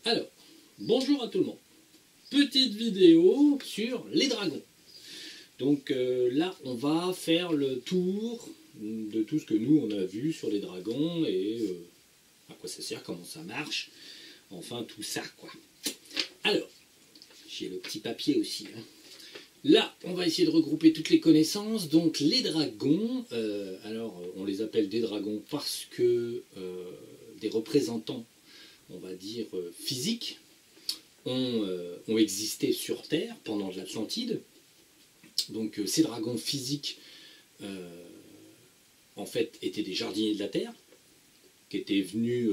Alors, bonjour à tout le monde. Petite vidéo sur les dragons. Donc là, on va faire le tour de tout ce que nous, on a vu sur les dragons et à quoi ça sert, comment ça marche. Enfin, tout ça, quoi. Alors, j'ai le petit papier aussi. Là, on va essayer de regrouper toutes les connaissances. Donc, les dragons, alors on les appelle des dragons parce que des représentants, on va dire, physiques, ont existé sur Terre pendant l'Atlantide. Donc ces dragons physiques, en fait, étaient des jardiniers de la Terre, qui étaient venus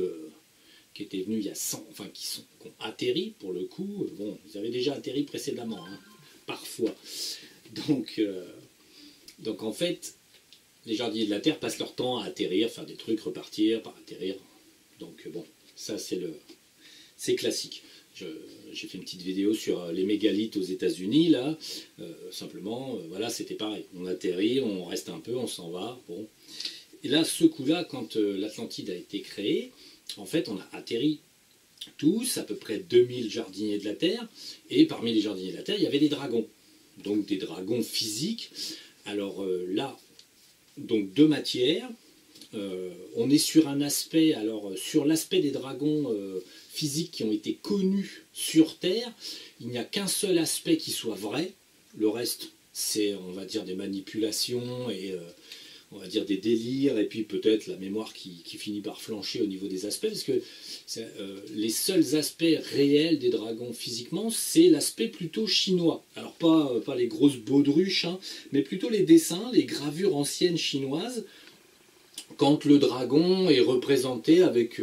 il y a 100, enfin qui ont atterri pour le coup. Bon, ils avaient déjà atterri précédemment, hein, parfois. Donc en fait, les jardiniers de la Terre passent leur temps à atterrir, faire des trucs, repartir, par atterrir. Donc bon, ça c'est classique. J'ai fait une petite vidéo sur les mégalithes aux États-Unis là. Simplement, voilà, c'était pareil. On atterrit, on reste un peu, on s'en va. Bon. Et là, ce coup-là, quand l'Atlantide a été créée, en fait, on a atterri tous, à peu près 2000 jardiniers de la Terre. Et parmi les jardiniers de la Terre, il y avait des dragons. Donc des dragons physiques. Alors là, donc deux matières. On est sur un aspect, alors sur l'aspect des dragons physiques qui ont été connus sur Terre, il n'y a qu'un seul aspect qui soit vrai. Le reste, c'est, on va dire, des manipulations et on va dire des délires, et puis peut-être la mémoire qui finit par flancher au niveau des aspects, parce que les seuls aspects réels des dragons physiquement, c'est l'aspect plutôt chinois. Alors pas les grosses baudruches, hein, mais plutôt les dessins, les gravures anciennes chinoises, quand le dragon est représenté avec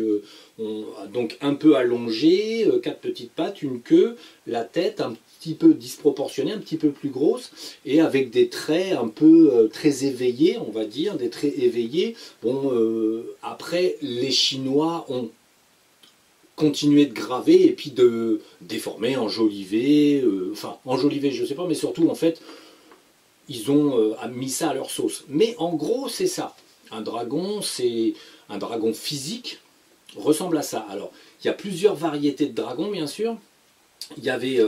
donc un peu allongé, quatre petites pattes, une queue, la tête un petit peu disproportionnée, un petit peu plus grosse, et avec des traits un peu très éveillés, on va dire, des traits éveillés. Bon, après, les Chinois ont continué de graver et puis de déformer, enjoliver, enfin enjoliver je sais pas, mais surtout en fait, ils ont mis ça à leur sauce. Mais en gros, c'est ça. Un dragon, c'est un dragon physique, ressemble à ça. Alors, il y a plusieurs variétés de dragons, bien sûr. Il y avait,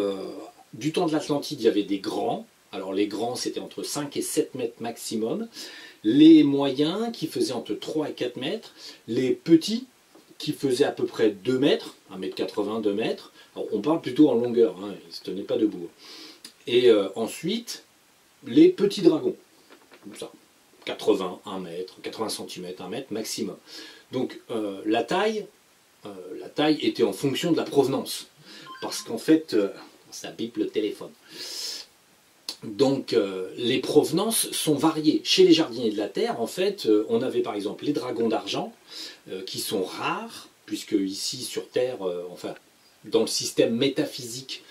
du temps de l'Atlantide, il y avait des grands. Alors, les grands, c'était entre 5 et 7 mètres maximum. Les moyens, qui faisaient entre 3 et 4 mètres. Les petits, qui faisaient à peu près 2 mètres, 1,80 m, 2 mètres. Alors, on parle plutôt en longueur, hein, ils ne se tenaient pas debout. Et ensuite, les petits dragons. Comme ça. 81 mètres, 80 cm, 1 mètre maximum. Donc la taille était en fonction de la provenance. Parce qu'en fait, ça bip le téléphone. Donc les provenances sont variées. Chez les jardiniers de la Terre, en fait, on avait par exemple les dragons d'argent, qui sont rares, puisque ici sur Terre, enfin, dans le système métaphysique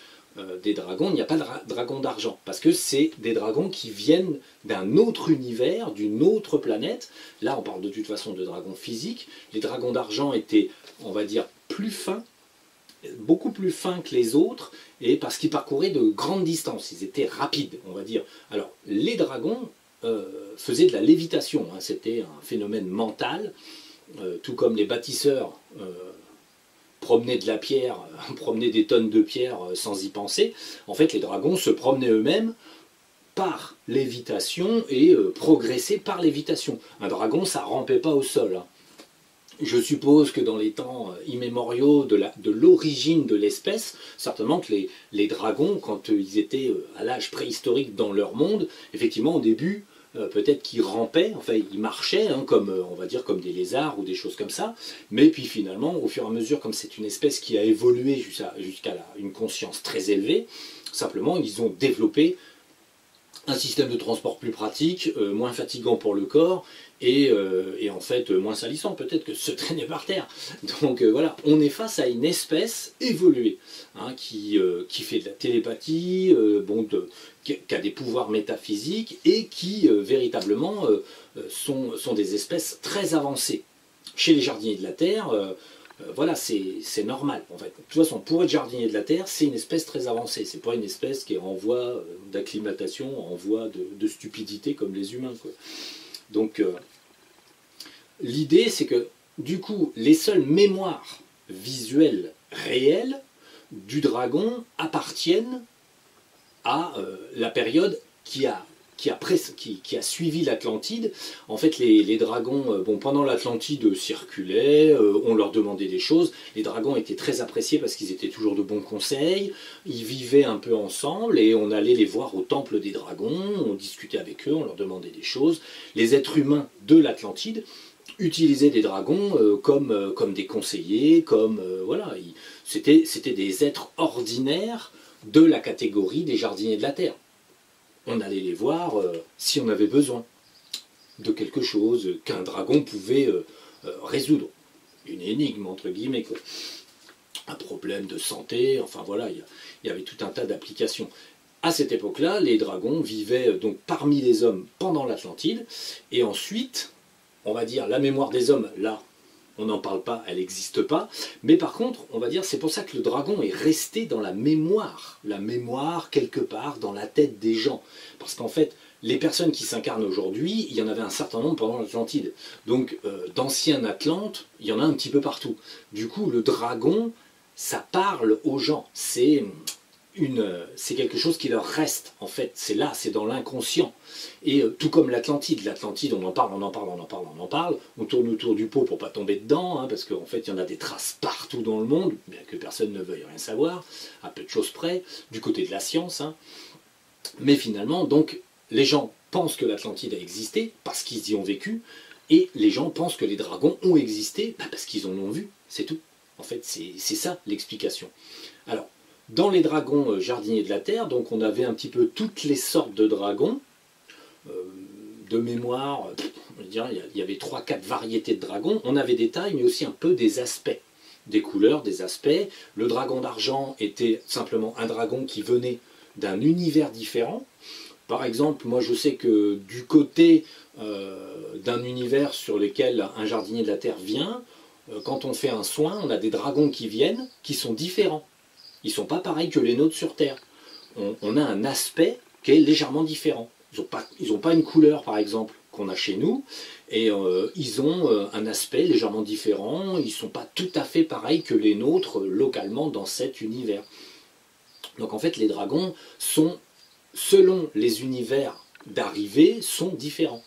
des dragons, il n'y a pas de dragons d'argent, parce que c'est des dragons qui viennent d'un autre univers, d'une autre planète. Là, on parle de toute façon de dragons physiques. Les dragons d'argent étaient, on va dire, plus fins, beaucoup plus fins que les autres, et parce qu'ils parcouraient de grandes distances, ils étaient rapides, on va dire. Alors, les dragons faisaient de la lévitation, hein, c'était un phénomène mental, tout comme les bâtisseurs promener de la pierre, promener des tonnes de pierre sans y penser. En fait, les dragons se promenaient eux-mêmes par lévitation et progressaient par lévitation. Un dragon, ça rampait pas au sol. Hein. Je suppose que dans les temps immémoriaux de l'origine de l'espèce, certainement que les dragons, quand ils étaient à l'âge préhistorique dans leur monde, effectivement, au début, peut-être qu'ils rampaient, enfin ils marchaient, hein, comme, on va dire comme des lézards ou des choses comme ça, mais puis finalement, au fur et à mesure, comme c'est une espèce qui a évolué jusqu'à une conscience très élevée, simplement ils ont développé un système de transport plus pratique, moins fatigant pour le corps, et en fait moins salissant peut-être que de se traîner par terre. Donc voilà, on est face à une espèce évoluée, hein, qui fait de la télépathie, qui a des pouvoirs métaphysiques, et qui véritablement sont des espèces très avancées. Chez les jardiniers de la Terre, voilà, c'est normal. En fait. De toute façon, pour être jardinier de la Terre, c'est une espèce très avancée. C'est pas une espèce qui est en voie d'acclimatation, en voie de stupidité comme les humains, quoi. Donc, l'idée, c'est que, du coup, les seules mémoires visuelles réelles du dragon appartiennent à la période qui a suivi l'Atlantide. En fait, les dragons, pendant l'Atlantide, circulaient, on leur demandait des choses. Les dragons étaient très appréciés parce qu'ils étaient toujours de bons conseils. Ils vivaient un peu ensemble et on allait les voir au temple des dragons. On discutait avec eux, on leur demandait des choses. Les êtres humains de l'Atlantide utilisaient des dragons comme des conseillers, voilà. C'était des êtres ordinaires de la catégorie des jardiniers de la Terre. On allait les voir si on avait besoin de quelque chose qu'un dragon pouvait résoudre. Une énigme, entre guillemets, quoi. Un problème de santé, enfin voilà, il y avait tout un tas d'applications. À cette époque-là, les dragons vivaient donc parmi les hommes pendant l'Atlantide, et ensuite, on va dire, la mémoire des hommes, là, on n'en parle pas, elle n'existe pas, mais par contre, on va dire, c'est pour ça que le dragon est resté dans la mémoire quelque part dans la tête des gens, parce qu'en fait, les personnes qui s'incarnent aujourd'hui, il y en avait un certain nombre pendant l'Atlantide, donc d'anciens Atlantes, il y en a un petit peu partout. Du coup, le dragon, ça parle aux gens, c'est quelque chose qui leur reste, en fait, c'est là, c'est dans l'inconscient. Et tout comme l'Atlantide, on en parle, on tourne autour du pot pour pas tomber dedans, hein, parce qu'en fait il y en a des traces partout dans le monde, bien que personne ne veuille rien savoir, à peu de choses près, du côté de la science. Hein. Mais finalement, donc, les gens pensent que l'Atlantide a existé, parce qu'ils y ont vécu, et les gens pensent que les dragons ont existé, parce qu'ils en ont vu, c'est tout. En fait, c'est ça l'explication. Alors, dans les dragons jardiniers de la Terre, donc on avait un petit peu toutes les sortes de dragons. De mémoire, il y avait 3-4 variétés de dragons. On avait des tailles, mais aussi un peu des aspects. Des couleurs, des aspects. Le dragon d'argent était simplement un dragon qui venait d'un univers différent. Par exemple, moi je sais que du côté d'un univers sur lequel un jardinier de la Terre vient, quand on fait un soin, on a des dragons qui viennent, qui sont différents. Ils ne sont pas pareils que les nôtres sur Terre. On a un aspect qui est légèrement différent. Ils n'ont pas une couleur, par exemple, qu'on a chez nous, et ils ont un aspect légèrement différent. Ils ne sont pas tout à fait pareils que les nôtres localement dans cet univers. Donc en fait, les dragons sont, selon les univers d'arrivée, sont différents.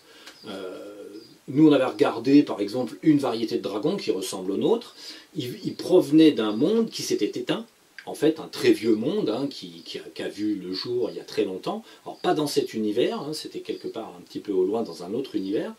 Nous, on avait regardé, par exemple, une variété de dragons qui ressemble au nôtre. Ils provenaient d'un monde qui s'était éteint. En fait, un très vieux monde hein, qui a vu le jour il y a très longtemps. Alors, pas dans cet univers, hein, c'était quelque part un petit peu au loin dans un autre univers.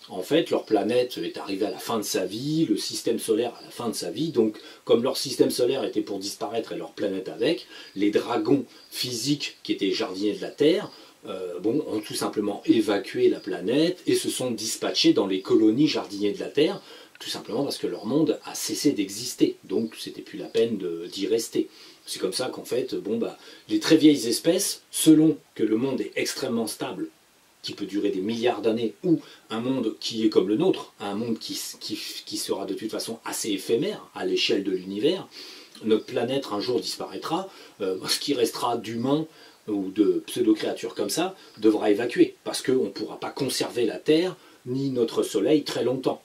En fait, leur planète est arrivée à la fin de sa vie, le système solaire à la fin de sa vie. Donc, comme leur système solaire était pour disparaître et leur planète avec, les dragons physiques qui étaient jardiniers de la Terre ont tout simplement évacué la planète et se sont dispatchés dans les colonies jardiniers de la Terre, tout simplement parce que leur monde a cessé d'exister, donc c'était plus la peine d'y rester. C'est comme ça qu'en fait, les très vieilles espèces, selon que le monde est extrêmement stable, qui peut durer des milliards d'années, ou un monde qui est comme le nôtre, un monde qui sera de toute façon assez éphémère à l'échelle de l'univers, notre planète un jour disparaîtra, ce qui restera d'humains ou de pseudo-créatures comme ça devra évacuer, parce qu'on ne pourra pas conserver la Terre ni notre Soleil très longtemps.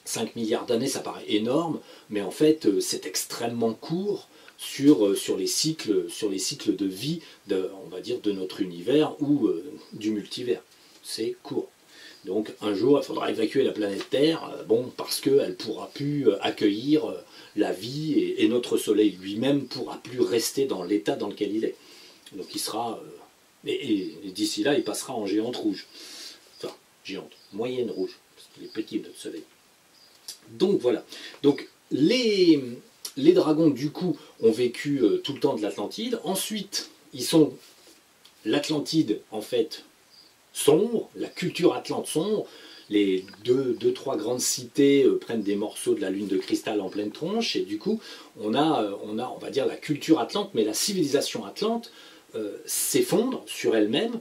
5 milliards d'années, ça paraît énorme, mais en fait, c'est extrêmement court sur les cycles de vie, on va dire, de notre univers ou du multivers. C'est court. Donc, un jour, il faudra évacuer la planète Terre, parce qu'elle ne pourra plus accueillir la vie, et notre Soleil lui-même ne pourra plus rester dans l'état dans lequel il est. Donc, il sera... et d'ici là, il passera en géante rouge. Enfin, géante, moyenne rouge, parce qu'il est petit, notre Soleil. Donc voilà. Donc les dragons du coup ont vécu tout le temps de l'Atlantide. Ensuite, l'Atlantide en fait sombre, la culture atlante sombre. Les deux, trois grandes cités prennent des morceaux de la lune de cristal en pleine tronche et du coup on va dire la culture atlante, mais la civilisation atlante s'effondre sur elle-même.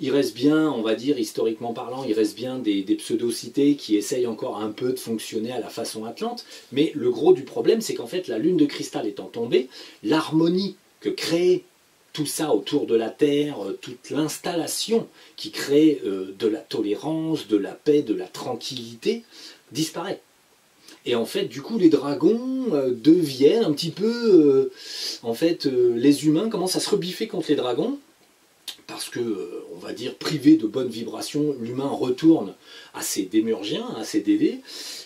Il reste bien, on va dire, historiquement parlant, il reste bien des pseudo-cités qui essayent encore un peu de fonctionner à la façon atlante, mais le gros du problème, c'est qu'en fait, la lune de cristal étant tombée, l'harmonie que crée tout ça autour de la Terre, toute l'installation qui crée de la tolérance, de la paix, de la tranquillité, disparaît. Et en fait, du coup, les dragons deviennent un petit peu... les humains commencent à se rebiffer contre les dragons, parce que, on va dire, privé de bonnes vibrations, l'humain retourne à ses démurgiens, à ses dédés,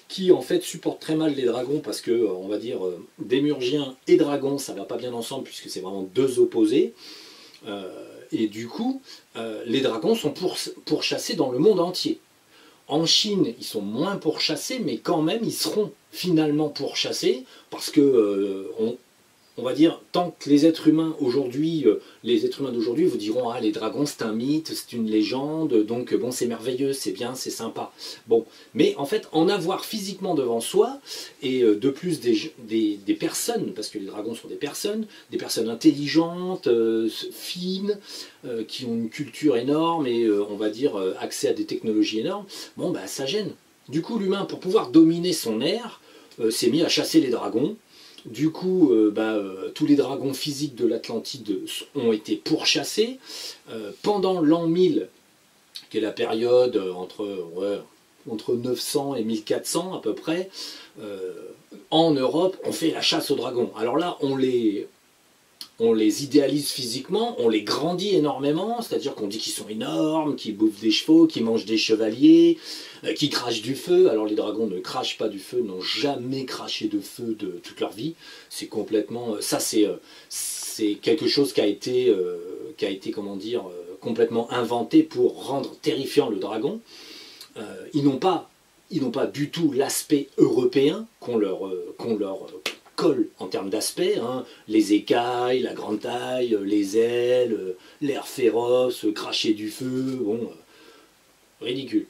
qui en fait supportent très mal les dragons, parce que, on va dire, démurgiens et dragons, ça va pas bien ensemble, puisque c'est vraiment deux opposés. Et du coup, les dragons sont pourchassés dans le monde entier. En Chine, ils sont moins pourchassés, mais quand même, ils seront finalement pourchassés, parce que, on va dire, tant que les êtres humains aujourd'hui, vous diront, ah, les dragons, c'est un mythe, c'est une légende, donc bon, c'est merveilleux, c'est bien, c'est sympa. Bon, mais en fait, en avoir physiquement devant soi, et de plus des personnes, parce que les dragons sont des personnes intelligentes, fines, qui ont une culture énorme, et on va dire, accès à des technologies énormes, bon, bah, ça gêne. Du coup, l'humain, pour pouvoir dominer son ère, s'est mis à chasser les dragons. Du coup, tous les dragons physiques de l'Atlantide ont été pourchassés. Pendant l'an 1000, qui est la période entre 900 et 1400 à peu près, en Europe, on fait la chasse aux dragons. Alors là, on les idéalise physiquement, on les grandit énormément, c'est-à-dire qu'on dit qu'ils sont énormes, qu'ils bouffent des chevaux, qu'ils mangent des chevaliers, qu'ils crachent du feu. Alors les dragons ne crachent pas du feu, n'ont jamais craché de feu de toute leur vie. C'est complètement... Ça, c'est quelque chose qui a été comment dire, complètement inventé pour rendre terrifiant le dragon. Ils n'ont pas du tout l'aspect européen qu'on leur colle en termes d'aspect, hein, les écailles, la grande taille, les ailes, l'air féroce, cracher du feu, bon, ridicule.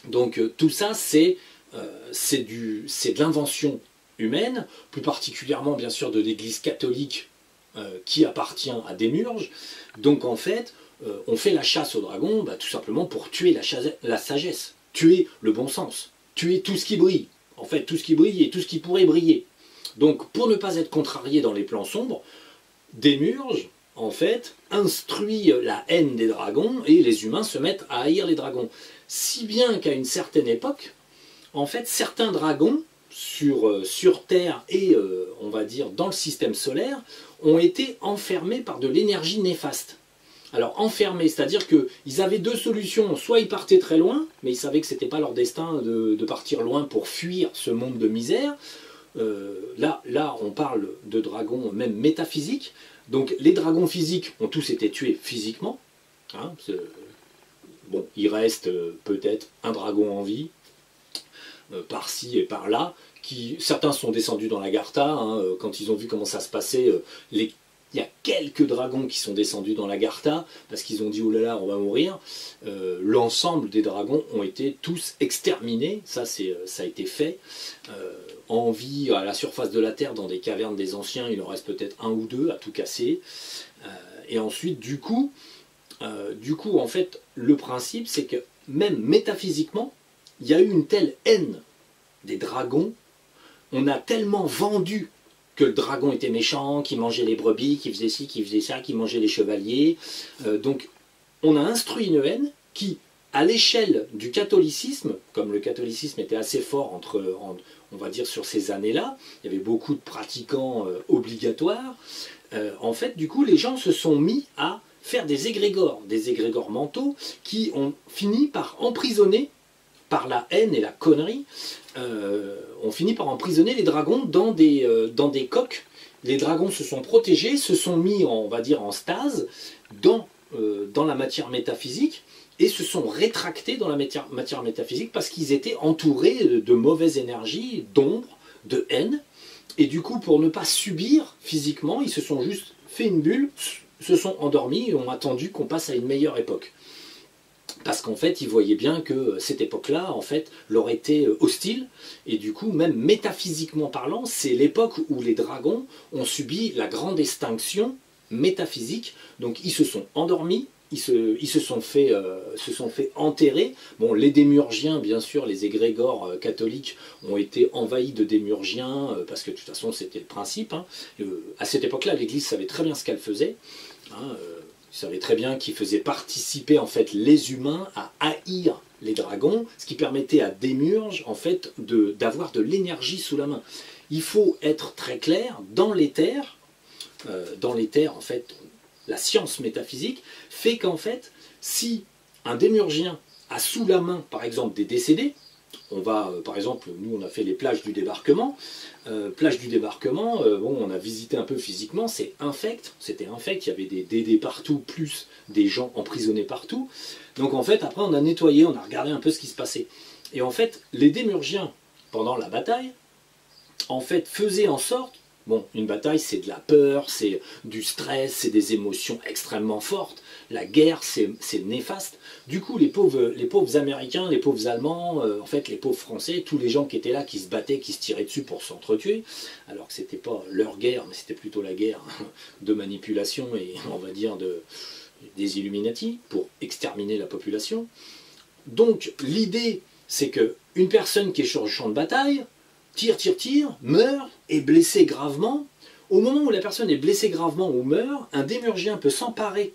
Donc tout ça, c'est de l'invention humaine, plus particulièrement bien sûr de l'Église catholique qui appartient à Démurge. Donc en fait, on fait la chasse aux dragons tout simplement pour tuer la sagesse, tuer le bon sens, tuer tout ce qui brille, en fait tout ce qui brille et tout ce qui pourrait briller. Donc, pour ne pas être contrarié dans les plans sombres, Démurge, en fait, instruit la haine des dragons et les humains se mettent à haïr les dragons. Si bien qu'à une certaine époque, en fait, certains dragons sur Terre et, on va dire, dans le système solaire, ont été enfermés par de l'énergie néfaste. Alors, enfermés, c'est-à-dire qu'ils avaient deux solutions. Soit ils partaient très loin, mais ils savaient que ce n'était pas leur destin de partir loin pour fuir ce monde de misère. Là, on parle de dragons même métaphysiques. Donc les dragons physiques ont tous été tués physiquement. Hein, bon, il reste peut-être un dragon en vie, par-ci et par-là. Certains sont descendus dans l'Agartha. Hein, quand ils ont vu comment ça se passait, il y a quelques dragons qui sont descendus dans l'Agartha parce qu'ils ont dit « Oh là là, on va mourir ». L'ensemble des dragons ont été tous exterminés. Ça a été fait. En vie à la surface de la Terre, dans des cavernes des anciens, il en reste peut-être un ou deux à tout casser. Et ensuite, du coup, en fait, le principe, c'est que même métaphysiquement, il y a eu une telle haine des dragons, on a tellement vendu que le dragon était méchant, qu'il mangeait les brebis, qu'il faisait ci, qu'il faisait ça, qu'il mangeait les chevaliers. Donc, on a instruit une haine qui, à l'échelle du catholicisme, comme le catholicisme était assez fort on va dire sur ces années-là, il y avait beaucoup de pratiquants obligatoires, en fait, du coup, les gens se sont mis à faire des égrégores mentaux qui ont fini par emprisonner, par la haine et la connerie, on finit par emprisonner les dragons dans des coques. Les dragons se sont protégés, se sont mis, on va dire, en stase dans la matière métaphysique et se sont rétractés dans la matière métaphysique parce qu'ils étaient entourés de mauvaises énergies, d'ombre, de haine. Et du coup, pour ne pas subir physiquement, ils se sont juste fait une bulle, se sont endormis et ont attendu qu'on passe à une meilleure époque. Parce qu'en fait, ils voyaient bien que cette époque-là, en fait, leur était hostile. Et du coup, même métaphysiquement parlant, c'est l'époque où les dragons ont subi la grande extinction métaphysique. Donc, ils se sont endormis, ils se sont fait enterrer. Bon, les démurgiens, bien sûr, les égrégores catholiques ont été envahis de démurgiens, parce que de toute façon, c'était le principe. Hein. À cette époque-là, l'Église savait très bien ce qu'elle faisait. Hein, Ils savaient très bien qu'ils faisaient participer en fait les humains à haïr les dragons, ce qui permettait à Démiurge en fait d'avoir de l'énergie sous la main. Il faut être très clair, dans l'éther en fait, la science métaphysique fait qu'en fait, si un démurgien a sous la main, par exemple, des décédés, on va, par exemple, nous on a fait les plages du débarquement, bon, on a visité un peu physiquement, c'était infect, il y avait des DD partout, plus des gens emprisonnés partout, donc en fait, après on a nettoyé, on a regardé un peu ce qui se passait, et en fait, les démurgiens, pendant la bataille, en fait, faisaient en sorte. Bon, une bataille, c'est de la peur, c'est du stress, c'est des émotions extrêmement fortes. La guerre, c'est néfaste. Du coup, les pauvres Américains, les pauvres Allemands, en fait, les pauvres Français, tous les gens qui étaient là, qui se battaient, qui se tiraient dessus pour s'entretuer, alors que c'était pas leur guerre, mais c'était plutôt la guerre de manipulation et, on va dire, des Illuminati, pour exterminer la population. Donc, l'idée, c'est qu'une personne qui est sur le champ de bataille, tire, meurt, est blessé gravement. Au moment où la personne est blessée gravement ou meurt, un démurgien peut s'emparer,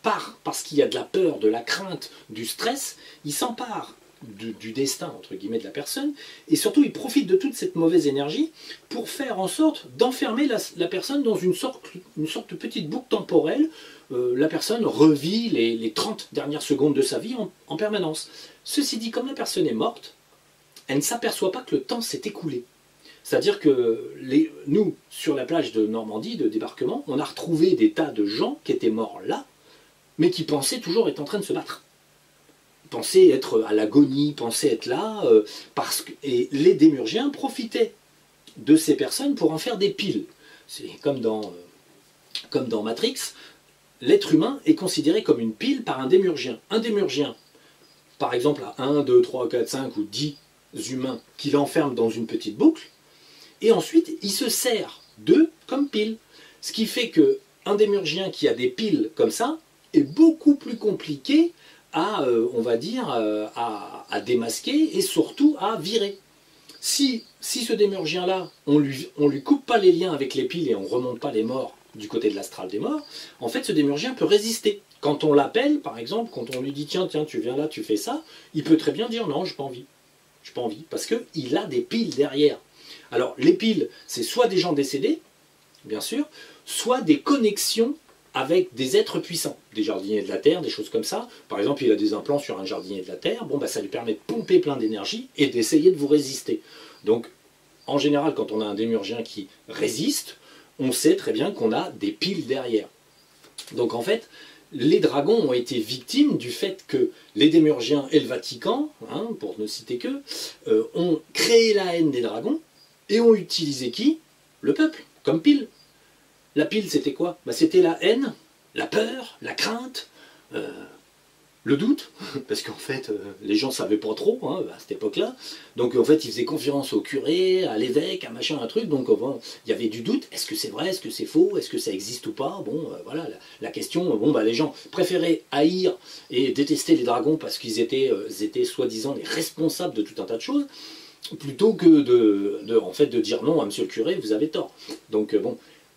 parce qu'il y a de la peur, de la crainte, du stress, il s'empare du destin, entre guillemets, de la personne, et surtout il profite de toute cette mauvaise énergie pour faire en sorte d'enfermer la personne dans une sorte de petite boucle temporelle. La personne revit les 30 dernières secondes de sa vie en permanence. Ceci dit, comme la personne est morte, elle ne s'aperçoit pas que le temps s'est écoulé. C'est-à-dire que nous, sur la plage de Normandie, de débarquement, on a retrouvé des tas de gens qui étaient morts là, mais qui pensaient toujours être en train de se battre. Pensaient être à l'agonie, pensaient être là, et les démurgiens profitaient de ces personnes pour en faire des piles. C'est comme dans Matrix, l'être humain est considéré comme une pile par un démurgien. Un démurgien, par exemple, à 1, 2, 3, 4, 5 ou 10 humains qu'il enferme dans une petite boucle, et ensuite il se sert d'eux comme piles. Ce qui fait qu'un démurgien qui a des piles comme ça est beaucoup plus compliqué à, on va dire, à démasquer et surtout à virer. Si ce démurgien-là, on lui coupe pas les liens avec les piles et on remonte pas les morts du côté de l'astral des morts, en fait ce démurgien peut résister. Quand on l'appelle, par exemple, quand on lui dit tiens, tu viens là, tu fais ça, il peut très bien dire non, j'ai pas envie. J'ai pas envie, parce qu'il a des piles derrière. Alors, les piles, c'est soit des gens décédés, bien sûr, soit des connexions avec des êtres puissants, des jardiniers de la Terre, des choses comme ça. Par exemple, il a des implants sur un jardinier de la Terre, bon, bah, ça lui permet de pomper plein d'énergie et d'essayer de vous résister. Donc, en général, quand on a un démurgien qui résiste, on sait très bien qu'on a des piles derrière. Donc, en fait, les dragons ont été victimes du fait que les démurgiens et le Vatican, pour ne citer que, ont créé la haine des dragons et ont utilisé qui? Le peuple, comme pile. La pile, c'était quoi? C'était la haine, la peur, la crainte, le doute, parce qu'en fait, les gens ne savaient pas trop à cette époque-là. Donc en fait, ils faisaient confiance au curé, à l'évêque, à machin, un truc. Donc il y avait du doute. Est-ce que c'est vrai? Est-ce que c'est faux? Est-ce que ça existe ou pas? Bon, voilà, la question. Les gens préféraient haïr et détester les dragons parce qu'ils étaient soi-disant les responsables de tout un tas de choses, plutôt que de dire non à monsieur le curé, vous avez tort. Donc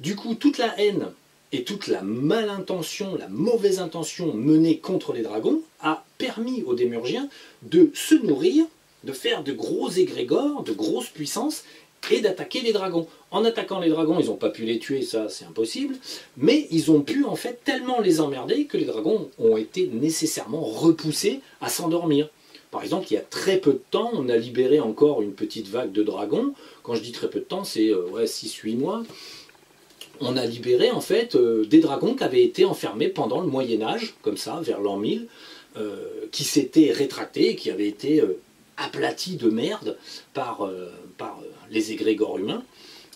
du coup, toute la haine et toute la malintention, la mauvaise intention menée contre les dragons a permis aux démurgiens de se nourrir, de faire de gros égrégores, de grosses puissances, et d'attaquer les dragons. En attaquant les dragons, ils n'ont pas pu les tuer, ça c'est impossible, mais ils ont pu en fait tellement les emmerder que les dragons ont été nécessairement repoussés à s'endormir. Par exemple, il y a très peu de temps, on a libéré encore une petite vague de dragons. Quand je dis très peu de temps, c'est 6-8 mois. On a libéré en fait des dragons qui avaient été enfermés pendant le Moyen-Âge, comme ça, vers l'an 1000, qui s'étaient rétractés, qui avaient été aplatis de merde par les égrégores humains.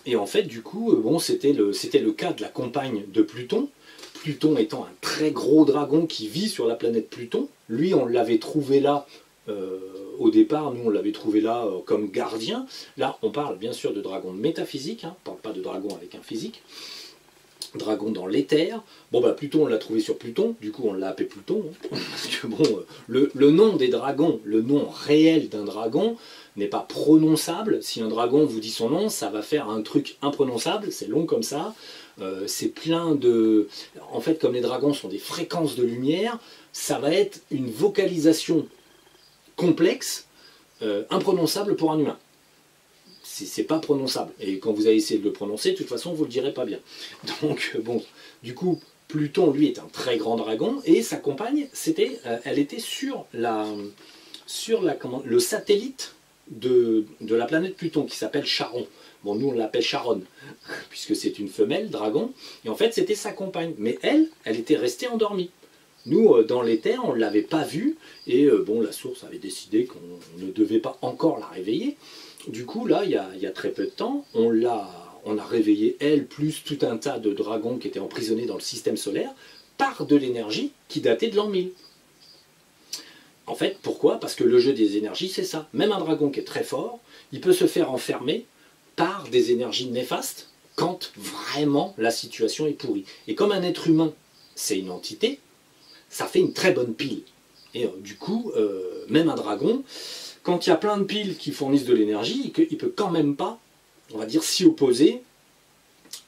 Et en fait, du coup, c'était le cas de la compagne de Pluton. Pluton étant un très gros dragon qui vit sur la planète Pluton. Lui, on l'avait trouvé là, au départ, nous on l'avait trouvé là comme gardien. Là, on parle bien sûr de dragon métaphysique, on ne parle pas de dragon avec un physique. Dragon dans l'éther. Pluton, on l'a trouvé sur Pluton, du coup on l'a appelé Pluton. Parce que le nom des dragons, le nom réel d'un dragon, n'est pas prononçable. Si un dragon vous dit son nom, ça va faire un truc imprononçable, c'est long comme ça. C'est plein de... En fait, comme les dragons sont des fréquences de lumière, ça va être une vocalisation complexe, imprononçable pour un humain. C'est pas prononçable. Et quand vous allez essayer de le prononcer, de toute façon, vous le direz pas bien. Donc, bon, du coup, Pluton, lui, est un très grand dragon, et sa compagne, elle était sur le satellite de la planète Pluton, qui s'appelle Charon. Bon, nous, on l'appelle Charon, puisque c'est une femelle dragon, et en fait, c'était sa compagne. Mais elle était restée endormie. Nous, dans l'éther, on ne l'avait pas vue, et bon, la source avait décidé qu'on ne devait pas encore la réveiller. Du coup, là, il y a très peu de temps, on a réveillé elle, plus tout un tas de dragons qui étaient emprisonnés dans le système solaire, par de l'énergie qui datait de l'an 1000. En fait, pourquoi? Parce que le jeu des énergies, c'est ça. Même un dragon qui est très fort, il peut se faire enfermer par des énergies néfastes quand vraiment la situation est pourrie. Et comme un être humain, c'est une entité, ça fait une très bonne pile. Et du coup, même un dragon, quand il y a plein de piles qui fournissent de l'énergie, il ne peut quand même pas, on va dire, s'y opposer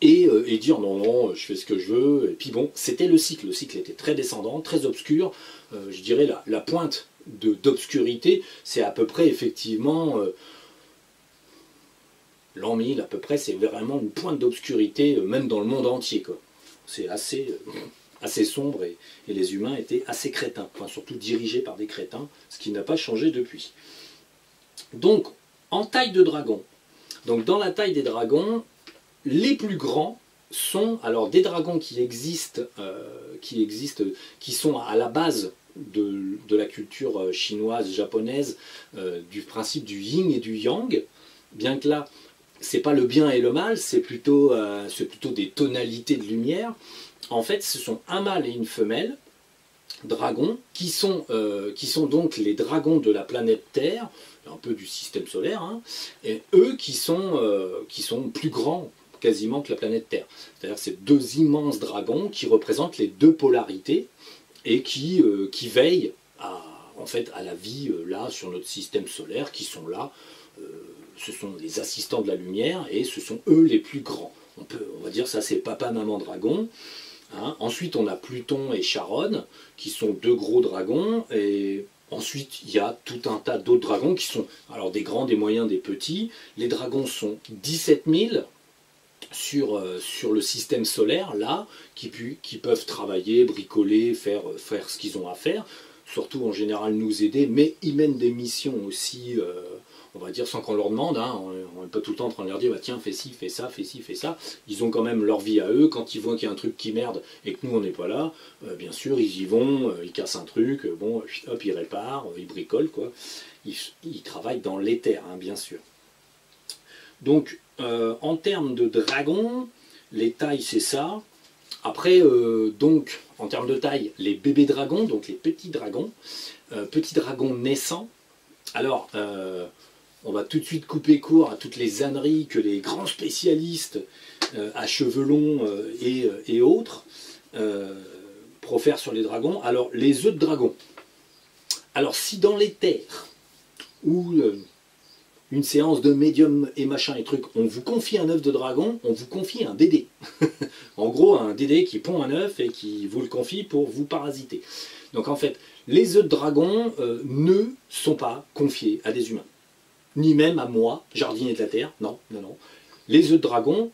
et dire non, non, je fais ce que je veux. Et puis bon, c'était le cycle. Le cycle était très descendant, très obscur. Je dirais la pointe d'obscurité, c'est à peu près effectivement l'an 1000, à peu près, c'est vraiment une pointe d'obscurité, même dans le monde entier, quoi. C'est assez sombre et les humains étaient assez crétins, enfin, surtout dirigés par des crétins, ce qui n'a pas changé depuis. Donc, en taille de dragon, donc dans la taille des dragons, les plus grands sont alors des dragons qui existent, qui sont à la base de la culture chinoise, japonaise, du principe du yin et du yang, bien que là, c'est pas le bien et le mal, c'est plutôt des tonalités de lumière. En fait, ce sont un mâle et une femelle, dragons, qui sont donc les dragons de la planète Terre, un peu du système solaire, hein, et eux qui sont plus grands quasiment que la planète Terre. C'est-à-dire que c'est deux immenses dragons qui représentent les deux polarités et qui veillent en fait, à la vie là sur notre système solaire, qui sont là. Ce sont les assistants de la lumière et ce sont eux les plus grands. On va dire ça, c'est papa, maman, dragon. Hein. Ensuite, on a Pluton et Charon, qui sont deux gros dragons, et ensuite, il y a tout un tas d'autres dragons qui sont alors des grands, des moyens, des petits. Les dragons sont 17 000 sur le système solaire, là, qui peuvent travailler, bricoler, faire ce qu'ils ont à faire, surtout en général nous aider, mais ils mènent des missions aussi, on va dire, sans qu'on leur demande, hein. On n'est pas tout le temps en train de leur dire, bah, tiens, fais ci, fais ça, fais ci, fais ça. Ils ont quand même leur vie à eux. Quand ils voient qu'il y a un truc qui merde et que nous, on n'est pas là, bien sûr, ils y vont, ils cassent un truc, bon, hop, ils réparent, ils bricolent, quoi. Ils travaillent dans l'éther, hein, bien sûr. Donc, en termes de dragons, les tailles, c'est ça. Après, donc, en termes de taille, les bébés dragons, donc les petits dragons naissants. Alors, on va tout de suite couper court à toutes les âneries que les grands spécialistes à cheveux longs et autres profèrent sur les dragons. Alors, les œufs de dragon. Alors, si dans les terres, ou une séance de médium et machin et trucs, on vous confie un œuf de dragon, on vous confie un dédé. En gros, un dédé qui pond un œuf et qui vous le confie pour vous parasiter. Donc en fait, les œufs de dragon ne sont pas confiés à des humains. Ni même à moi, jardinier de la Terre. Non, non, non. Les œufs de dragon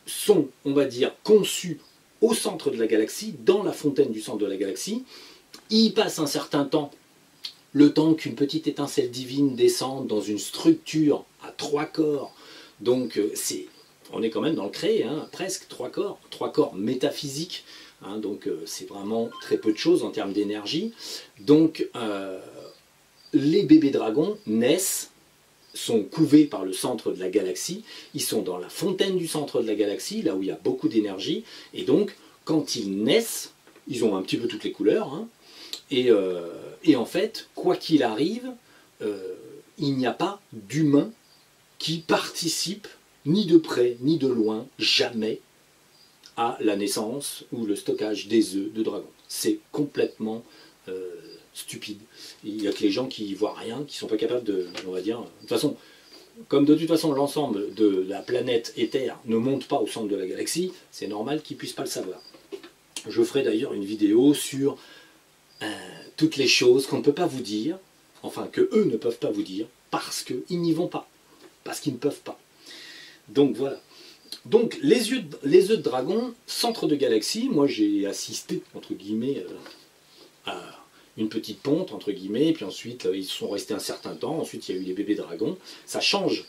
sont, on va dire, conçus au centre de la galaxie, dans la fontaine du centre de la galaxie. Ils y passent un certain temps, le temps qu'une petite étincelle divine descende dans une structure à 3 corps. Donc on est quand même dans le créé, hein, presque 3 corps métaphysiques. Hein, donc c'est vraiment très peu de choses en termes d'énergie. Donc les bébés dragons naissent, sont couvés par le centre de la galaxie, ils sont dans la fontaine du centre de la galaxie, là où il y a beaucoup d'énergie, et donc quand ils naissent, ils ont un petit peu toutes les couleurs, hein, et en fait, quoi qu'il arrive, il n'y a pas d'humain qui participe, ni de près, ni de loin, jamais, à la naissance ou le stockage des œufs de dragon. C'est complètement stupide. Il n'y a que les gens qui voient rien, qui sont pas capables de, on va dire, de toute façon, comme de toute façon l'ensemble de la planète et Terre ne monte pas au centre de la galaxie, c'est normal qu'ils ne puissent pas le savoir. Je ferai d'ailleurs une vidéo sur toutes les choses qu'on ne peut pas vous dire, enfin que eux ne peuvent pas vous dire, parce qu'ils n'y vont pas, parce qu'ils ne peuvent pas. Donc voilà. Donc les œufs de dragon, centre de galaxie, moi j'ai assisté, entre guillemets, à une petite ponte, entre guillemets, et puis ensuite ils sont restés un certain temps, ensuite il y a eu les bébés dragons, ça change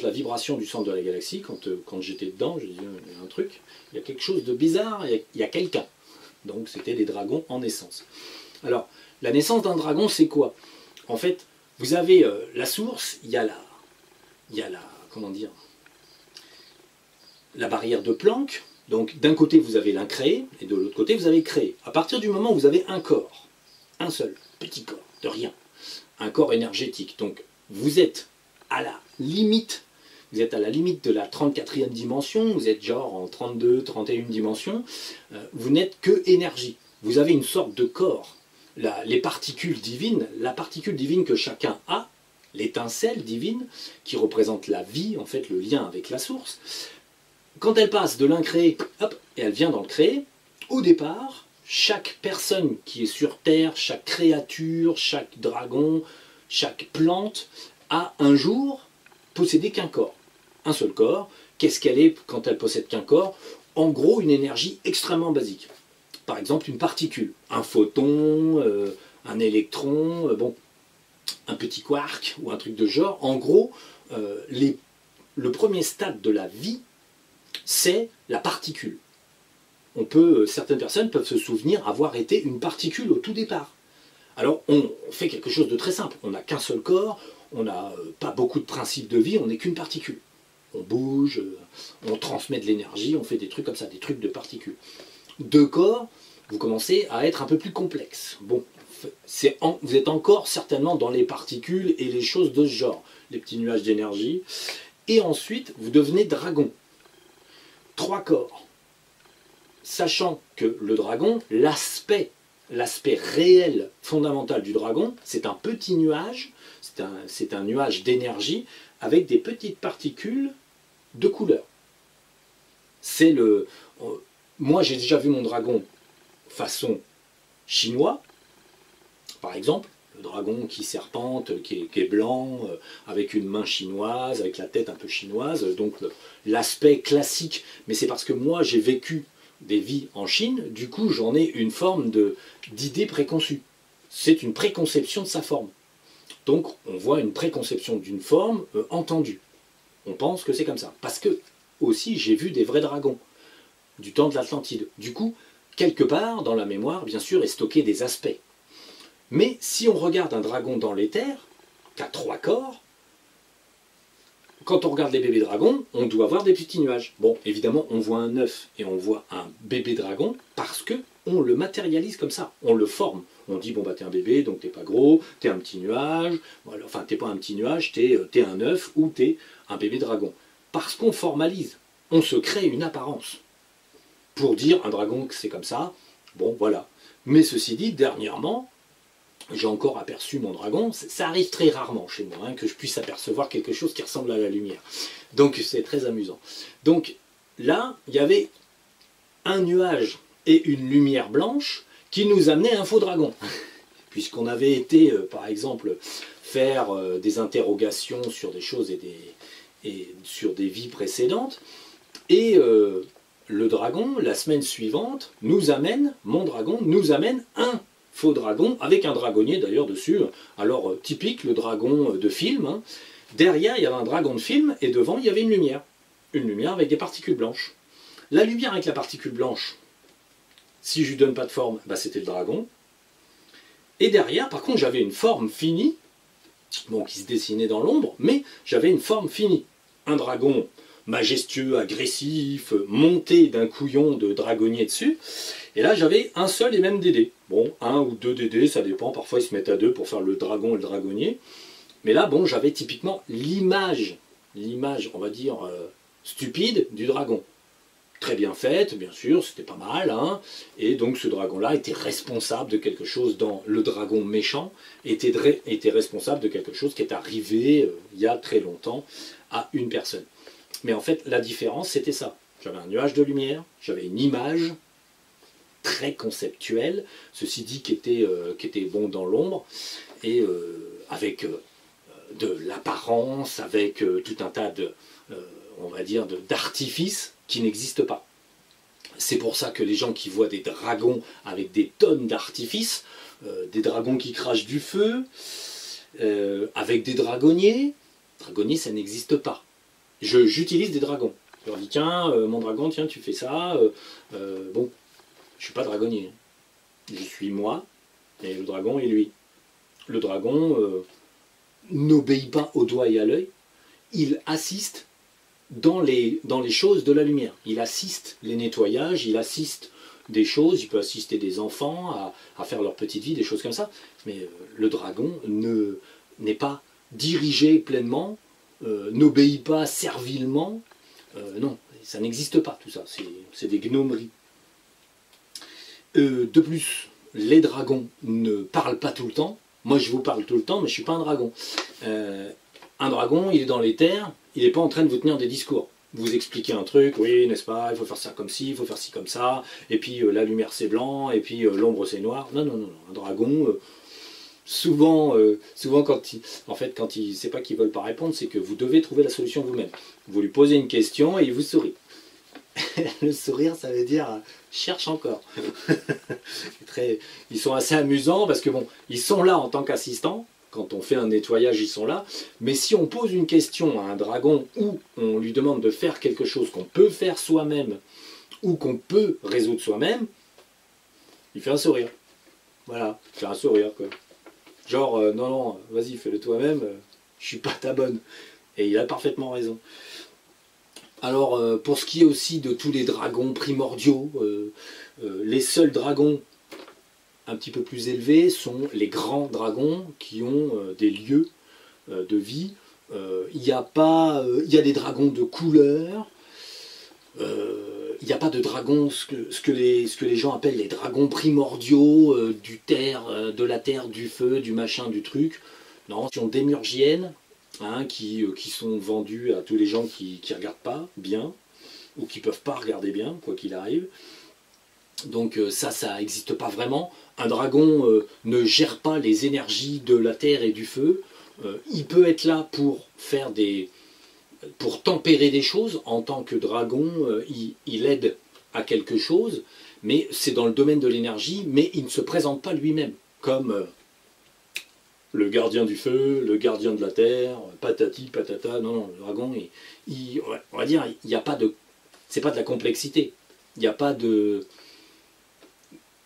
la vibration du centre de la galaxie, quand j'étais dedans, je disais, il y a un truc, il y a quelque chose de bizarre, il y a quelqu'un. Donc c'était des dragons en naissance. Alors, la naissance d'un dragon, c'est quoi? En fait, vous avez la source, il y a la, comment dire, la barrière de Planck. Donc d'un côté vous avez l'incréé, et de l'autre côté vous avez créé. À partir du moment où vous avez un corps, un seul, petit corps, de rien, un corps énergétique, donc vous êtes à la limite, vous êtes à la limite de la 34e dimension, vous êtes genre en 32, 31 dimensions, vous n'êtes que énergie. Vous avez une sorte de corps. Les particules divines, la particule divine que chacun a, l'étincelle divine, qui représente la vie, en fait le lien avec la source, quand elle passe de l'incréé, hop, et elle vient dans le créé, au départ, chaque personne qui est sur Terre, chaque créature, chaque dragon, chaque plante, a un jour possédé qu'un corps. Un seul corps. Qu'est-ce qu'elle est quand elle possède qu'un corps? En gros, une énergie extrêmement basique. Par exemple, une particule, un photon, un électron, bon, un petit quark ou un truc de genre. En gros, le premier stade de la vie, c'est la particule. Certaines personnes peuvent se souvenir avoir été une particule au tout départ. Alors on fait quelque chose de très simple, on n'a qu'un seul corps, on n'a pas beaucoup de principes de vie, on n'est qu'une particule. On bouge, on transmet de l'énergie, on fait des trucs comme ça, des trucs de particules. Deux corps, vous commencez à être un peu plus complexe. Bon, vous êtes encore certainement dans les particules et les choses de ce genre, les petits nuages d'énergie. Et ensuite, vous devenez dragon. 3 corps. Sachant que le dragon, l'aspect réel fondamental du dragon, c'est un petit nuage, c'est un nuage d'énergie avec des petites particules de couleur. Moi j'ai déjà vu mon dragon façon chinois, par exemple, le dragon qui serpente, qui est blanc, avec une main chinoise, avec la tête un peu chinoise, donc l'aspect classique, mais c'est parce que moi j'ai vécu des vies en Chine, du coup j'en ai une forme d'idée préconçue. C'est une préconception de sa forme. Donc on voit une préconception d'une forme entendue. On pense que c'est comme ça. Parce que aussi j'ai vu des vrais dragons du temps de l'Atlantide. Du coup, quelque part dans la mémoire, bien sûr, est stocké des aspects. Mais si on regarde un dragon dans l'éther, qui a 3 corps, quand on regarde les bébés dragons, on doit voir des petits nuages. Bon, évidemment, on voit un œuf et on voit un bébé dragon parce que on le matérialise comme ça, on le forme. On dit, bon, bah, t'es un bébé, donc t'es pas gros, t'es un petit nuage, voilà, enfin, t'es pas un petit nuage, t'es un œuf ou t'es un bébé dragon. Parce qu'on formalise, on se crée une apparence. Pour dire, un dragon, c'est comme ça, bon, voilà. Mais ceci dit, dernièrement, j'ai encore aperçu mon dragon, ça arrive très rarement chez moi, hein, que je puisse apercevoir quelque chose qui ressemble à la lumière. Donc c'est très amusant. Donc là, il y avait un nuage et une lumière blanche qui nous amenaient un faux dragon. Puisqu'on avait été, par exemple, faire des interrogations sur des choses et sur des vies précédentes, et le dragon, la semaine suivante, mon dragon nous amène un faux dragon, avec un dragonnier d'ailleurs dessus. Alors typique, le dragon de film. Hein. Derrière, il y avait un dragon de film, et devant, il y avait une lumière. Une lumière avec des particules blanches. La lumière avec la particule blanche, si je lui donne pas de forme, bah, c'était le dragon. Et derrière, par contre, j'avais une forme finie, bon, qui se dessinait dans l'ombre, mais j'avais une forme finie. Un dragon majestueux, agressif, monté d'un couillon de dragonnier dessus. Et là, j'avais un seul et même Dédé. Bon, 1 ou 2 Dédés, ça dépend. Parfois, ils se mettent à 2 pour faire le dragon et le dragonnier. Mais là, bon, j'avais typiquement l'image, on va dire, stupide du dragon. très bien faite, bien sûr, c'était pas mal, hein, et donc ce dragon-là était responsable de quelque chose dans le dragon méchant, était responsable de quelque chose qui est arrivé il y a très longtemps à une personne. Mais en fait, la différence, c'était ça. J'avais un nuage de lumière, j'avais une image très conceptuelle, ceci dit qui était bon dans l'ombre, et avec de l'apparence, avec tout un tas de, on va dire, d'artifices qui n'existent pas. C'est pour ça que les gens qui voient des dragons avec des tonnes d'artifices, des dragons qui crachent du feu, avec des dragonniers ça n'existe pas. J'utilise des dragons. Je leur dis, tiens, mon dragon, tiens, tu fais ça. Bon, je ne suis pas dragonnier. Je suis moi, et le dragon est lui. Le dragon n'obéit pas au doigt et à l'œil. Il assiste dans les choses de la lumière. Il assiste les nettoyages, il assiste des choses, il peut assister des enfants à faire leur petite vie, des choses comme ça. Mais le dragon n'est pas dirigé pleinement, n'obéit pas servilement. Non, ça n'existe pas tout ça, c'est des gnomeries. De plus, les dragons ne parlent pas tout le temps. Moi je vous parle tout le temps, mais je ne suis pas un dragon. Un dragon, il est dans les terres, il n'est pas en train de vous tenir des discours. Vous expliquez un truc, oui, n'est-ce pas, il faut faire ça comme ci, il faut faire ci comme ça, et puis la lumière c'est blanc, et puis l'ombre c'est noir. Non, non, non, non. Un dragon, souvent quand il sait pas qu'ils veulent pas répondre, c'est que vous devez trouver la solution vous-même. Vous lui posez une question et il vous sourit. Le sourire, ça veut dire cherche encore. Ils sont assez amusants parce que bon, ils sont là en tant qu'assistants. Quand on fait un nettoyage, ils sont là. Mais si on pose une question à un dragon ou on lui demande de faire quelque chose qu'on peut faire soi-même ou qu'on peut résoudre soi-même, il fait un sourire. Voilà, il fait un sourire quoi. Genre, non, non, vas-y, fais-le toi-même, je suis pas ta bonne. Et il a parfaitement raison. Alors, pour ce qui est aussi de tous les dragons primordiaux, les seuls dragons un petit peu plus élevés sont les grands dragons qui ont des lieux de vie. Il y a des dragons de couleur, il n'y a pas de dragons, ce que les gens appellent les dragons primordiaux, de la terre, du feu, du machin, du truc. Non, qui ont démurgiennes, hein, qui sont vendus à tous les gens qui ne regardent pas bien, ou qui ne peuvent pas regarder bien, quoi qu'il arrive. Donc ça n'existe pas vraiment. Un dragon ne gère pas les énergies de la terre et du feu. Il peut être là pour pour tempérer des choses. En tant que dragon, il aide à quelque chose, mais c'est dans le domaine de l'énergie, mais il ne se présente pas lui-même comme le gardien du feu, le gardien de la terre, patati, patata. Non, non, le dragon, on va dire, il n'y a pas de... C'est pas de la complexité. Il n'y a pas de...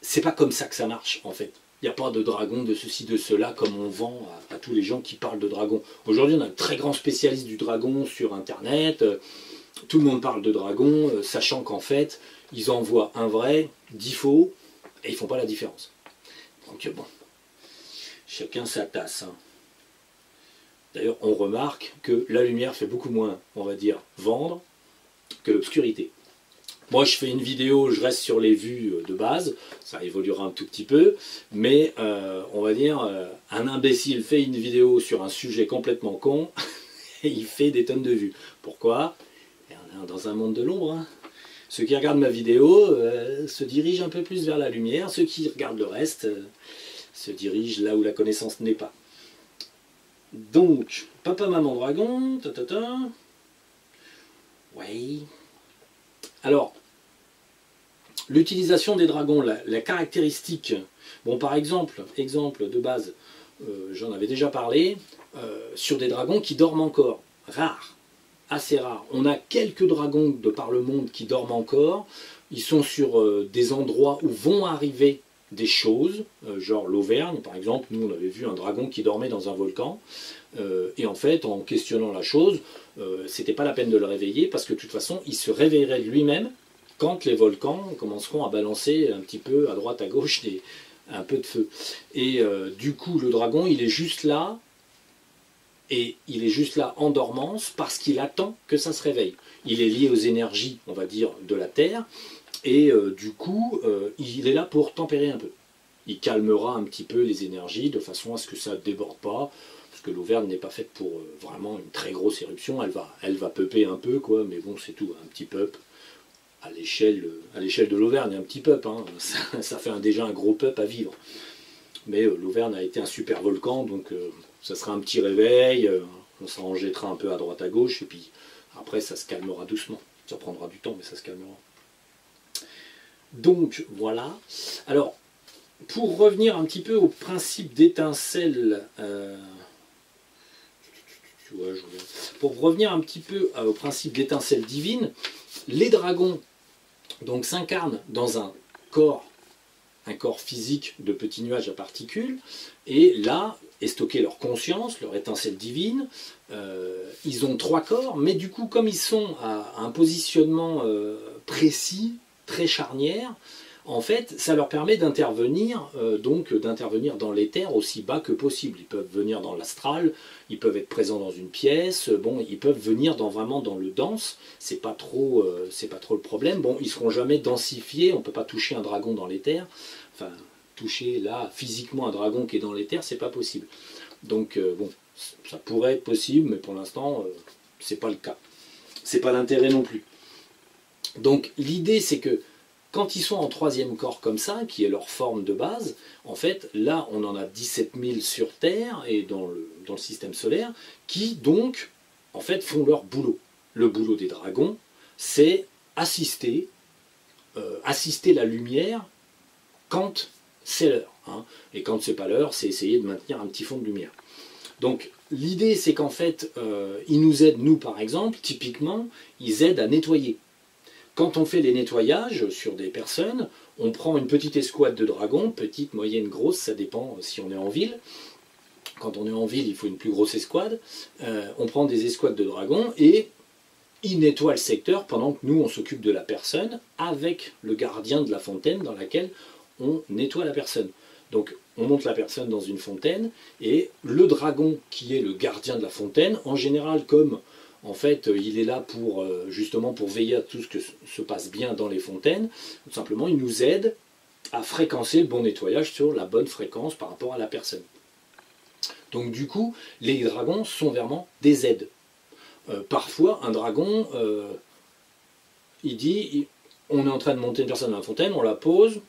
C'est pas comme ça que ça marche, en fait. Il n'y a pas de dragon, de ceci, de cela, comme on vend à tous les gens qui parlent de dragon. Aujourd'hui, on a un très grand spécialiste du dragon sur Internet. Tout le monde parle de dragon, sachant qu'en fait, ils envoient un vrai, 10 faux, et ils ne font pas la différence. Donc bon, chacun sa tasse. Hein. D'ailleurs, on remarque que la lumière fait beaucoup moins, on va dire, vendre, que l'obscurité. Moi, je fais une vidéo, je reste sur les vues de base, ça évoluera un tout petit peu, mais on va dire, un imbécile fait une vidéo sur un sujet complètement con, et il fait des tonnes de vues. Pourquoi? On est dans un monde de l'ombre. Hein. Ceux qui regardent ma vidéo se dirigent un peu plus vers la lumière, ceux qui regardent le reste se dirigent là où la connaissance n'est pas. Donc, papa, maman, dragon, oui. Alors, l'utilisation des dragons, la caractéristique, bon par exemple de base, j'en avais déjà parlé, sur des dragons qui dorment encore, rares, assez rares. On a quelques dragons de par le monde qui dorment encore, ils sont sur des endroits où vont arriver des choses, genre l'Auvergne par exemple, nous on avait vu un dragon qui dormait dans un volcan, et en fait en questionnant la chose, c'était pas la peine de le réveiller parce que de toute façon il se réveillerait lui-même quand les volcans commenceront à balancer un petit peu à droite à gauche un peu de feu. Et du coup le dragon il est juste là et il est juste là en dormance parce qu'il attend que ça se réveille. Il est lié aux énergies, on va dire, de la Terre, et du coup, il est là pour tempérer un peu. Il calmera un petit peu les énergies de façon à ce que ça ne déborde pas, parce que l'Auvergne n'est pas faite pour vraiment une très grosse éruption, elle va peuper un peu, quoi, mais bon, c'est tout, un petit peuple. À l'échelle de l'Auvergne, un petit peuple, hein, ça fait déjà un gros peuple à vivre. Mais l'Auvergne a été un super volcan, donc ça sera un petit réveil, on s'en jettera un peu à droite à gauche, et puis après ça se calmera doucement. Ça prendra du temps, mais ça se calmera. Donc voilà. Alors, pour revenir un petit peu au principe d'étincelle, pour revenir un petit peu au principe d'étincelle divine, les dragons donc s'incarnent dans un corps physique de petits nuages à particules, et là est stockée leur conscience, leur étincelle divine. Ils ont 3 corps, mais du coup, comme ils sont à un positionnement précis, très charnière, en fait, ça leur permet d'intervenir, d'intervenir dans l'éther aussi bas que possible. Ils peuvent venir dans l'astral, ils peuvent être présents dans une pièce, bon, ils peuvent venir vraiment dans le dense, c'est pas trop le problème. Bon, ils seront jamais densifiés, on peut pas toucher un dragon dans l'éther, enfin, toucher là, physiquement un dragon qui est dans l'éther, c'est pas possible. Donc, bon, ça pourrait être possible, mais pour l'instant, c'est pas le cas. C'est pas l'intérêt non plus. Donc, l'idée, c'est que quand ils sont en 3e corps comme ça, qui est leur forme de base, en fait, là, on en a 17 000 sur Terre et dans le système solaire, qui donc, en fait, font leur boulot. Le boulot des dragons, c'est assister la lumière quand c'est l'heure. Hein. Et quand c'est pas l'heure, c'est essayer de maintenir un petit fond de lumière. Donc, l'idée, c'est qu'en fait, ils nous aident, nous, par exemple, typiquement, ils aident à nettoyer. Quand on fait les nettoyages sur des personnes, on prend une petite escouade de dragons, petite, moyenne, grosse, ça dépend si on est en ville. Quand on est en ville, il faut une plus grosse escouade. On prend des escouades de dragons et ils nettoient le secteur pendant que nous, on s'occupe de la personne avec le gardien de la fontaine dans laquelle on nettoie la personne. Donc, on monte la personne dans une fontaine et le dragon, qui est le gardien de la fontaine, en général, comme en fait, il est là pour justement pour veiller à tout ce que se passe bien dans les fontaines. Tout simplement, il nous aide à fréquencer le bon nettoyage sur la bonne fréquence par rapport à la personne. Donc du coup, les dragons sont vraiment des aides. Parfois, un dragon, il dit, on est en train de monter une personne dans la fontaine, on la pose,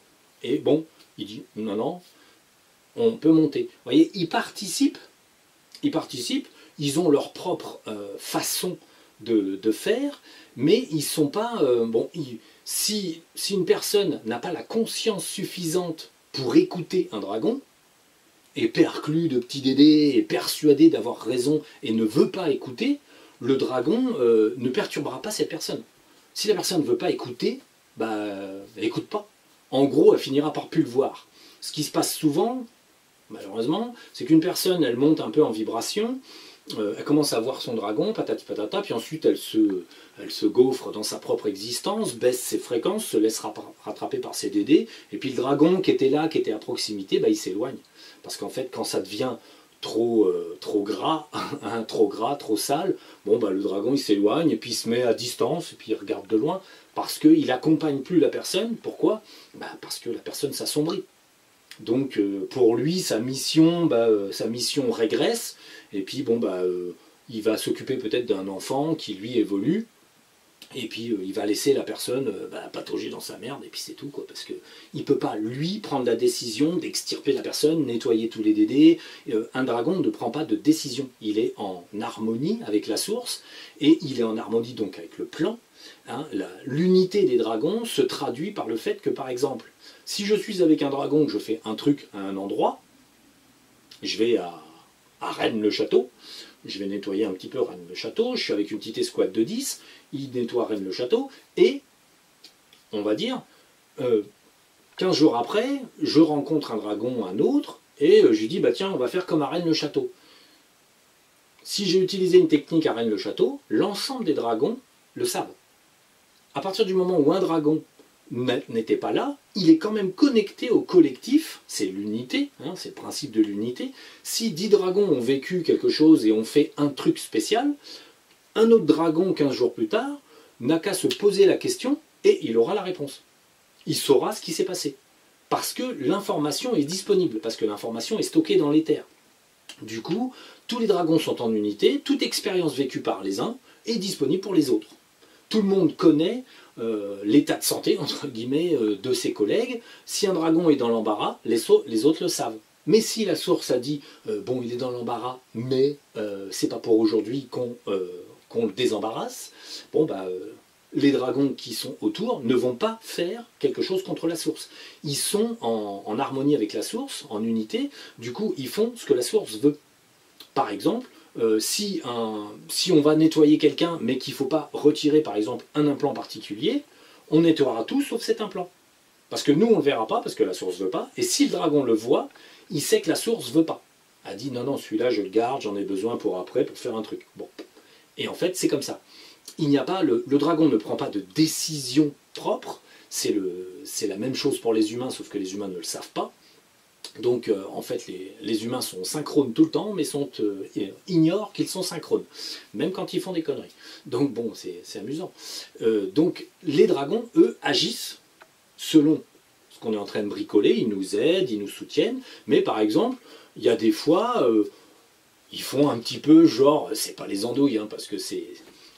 et bon, il dit, non, non, on peut monter. Vous voyez, ils participent, ils ont leur propre façon de faire, mais ils ne sont pas... si une personne n'a pas la conscience suffisante pour écouter un dragon, est perclus de petits dédés, est persuadé d'avoir raison et ne veut pas écouter, le dragon ne perturbera pas cette personne. Si la personne ne veut pas écouter, elle n'écoute pas. En gros, elle finira par plus le voir. Ce qui se passe souvent, malheureusement, c'est qu'une personne, elle monte un peu en vibration, elle commence à voir son dragon, patati patata, puis ensuite elle se gaufre dans sa propre existence, baisse ses fréquences, se laisse rattraper par ses dédés, et puis le dragon qui était là, qui était à proximité, il s'éloigne. Parce qu'en fait, quand ça devient trop gras, hein, trop sale, le dragon il s'éloigne, et puis il se met à distance, et puis il regarde de loin, parce qu'il n'accompagne plus la personne. Pourquoi ? Parce que la personne s'assombrit. Donc pour lui, sa mission régresse, et puis il va s'occuper peut-être d'un enfant qui lui évolue, et puis il va laisser la personne patauger dans sa merde, et puis c'est tout, quoi, parce qu'il ne peut pas, lui, prendre la décision d'extirper la personne, nettoyer tous les dédés. Un dragon ne prend pas de décision, il est en harmonie avec la source, et il est en harmonie donc avec le plan. Hein, l'unité des dragons se traduit par le fait que, par exemple, si je suis avec un dragon, que je fais un truc à un endroit, je vais à Rennes-le-Château, je vais nettoyer un petit peu Rennes-le-Château, je suis avec une petite escouade de 10, il nettoie Rennes-le-Château, et, on va dire, 15 jours après, je rencontre un dragon, un autre, et je lui dis, tiens, on va faire comme à Rennes-le-Château. Si j'ai utilisé une technique à Rennes-le-Château, l'ensemble des dragons le savent. À partir du moment où un dragon n'était pas là, il est quand même connecté au collectif, c'est l'unité, hein, c'est le principe de l'unité. Si 10 dragons ont vécu quelque chose et ont fait un truc spécial, un autre dragon 15 jours plus tard n'a qu'à se poser la question et il aura la réponse. Il saura ce qui s'est passé. Parce que l'information est disponible, parce que l'information est stockée dans l'éther. Du coup, tous les dragons sont en unité, toute expérience vécue par les uns est disponible pour les autres. Tout le monde connaît l'état de santé, entre guillemets, de ses collègues. Si un dragon est dans l'embarras, les autres le savent. Mais si la source a dit, bon, il est dans l'embarras, mais c'est pas pour aujourd'hui qu'on le désembarrasse, bon, bah, les dragons qui sont autour ne vont pas faire quelque chose contre la source. Ils sont en harmonie avec la source, en unité, du coup, ils font ce que la source veut. Par exemple, si on va nettoyer quelqu'un, mais qu'il ne faut pas retirer, par exemple, un implant particulier, on nettoiera tout sauf cet implant. Parce que nous, on ne le verra pas, parce que la source ne veut pas, et si le dragon le voit, il sait que la source ne veut pas. Elle dit, non, non, celui-là, je le garde, j'en ai besoin pour après, pour faire un truc. Bon. Et en fait, c'est comme ça. Il n'y a pas, le dragon ne prend pas de décision propre, c'est la même chose pour les humains, sauf que les humains ne le savent pas. Donc en fait les humains sont synchrones tout le temps, mais ignorent qu'ils sont synchrones, même quand ils font des conneries. Donc bon, c'est amusant. Donc les dragons, eux, agissent selon ce qu'on est en train de bricoler, ils nous aident, ils nous soutiennent, mais par exemple, il y a des fois, ils font un petit peu genre, c'est pas les andouilles, hein, parce que c'est...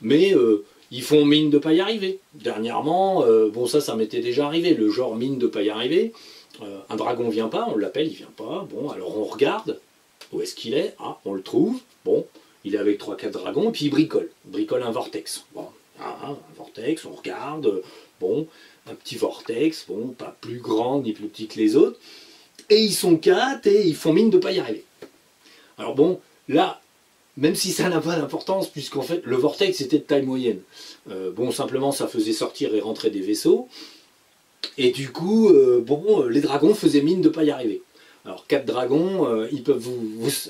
Mais ils font mine de pas y arriver. Dernièrement, bon ça m'était déjà arrivé, le genre mine de pas y arriver. Un dragon vient pas, on l'appelle, il vient pas, bon, alors on regarde, où est-ce qu'il est? Ah, on le trouve, bon, il est avec 3-4 dragons, et puis il bricole un vortex. Bon, un vortex, on regarde, bon, un petit vortex, bon, pas plus grand ni plus petit que les autres, et ils sont 4 et ils font mine de pas y arriver. Alors bon, là, même si ça n'a pas d'importance, puisqu'en fait, le vortex était de taille moyenne. Bon, simplement, ça faisait sortir et rentrer des vaisseaux, et du coup, bon, les dragons faisaient mine de ne pas y arriver. Alors 4 dragons, ils peuvent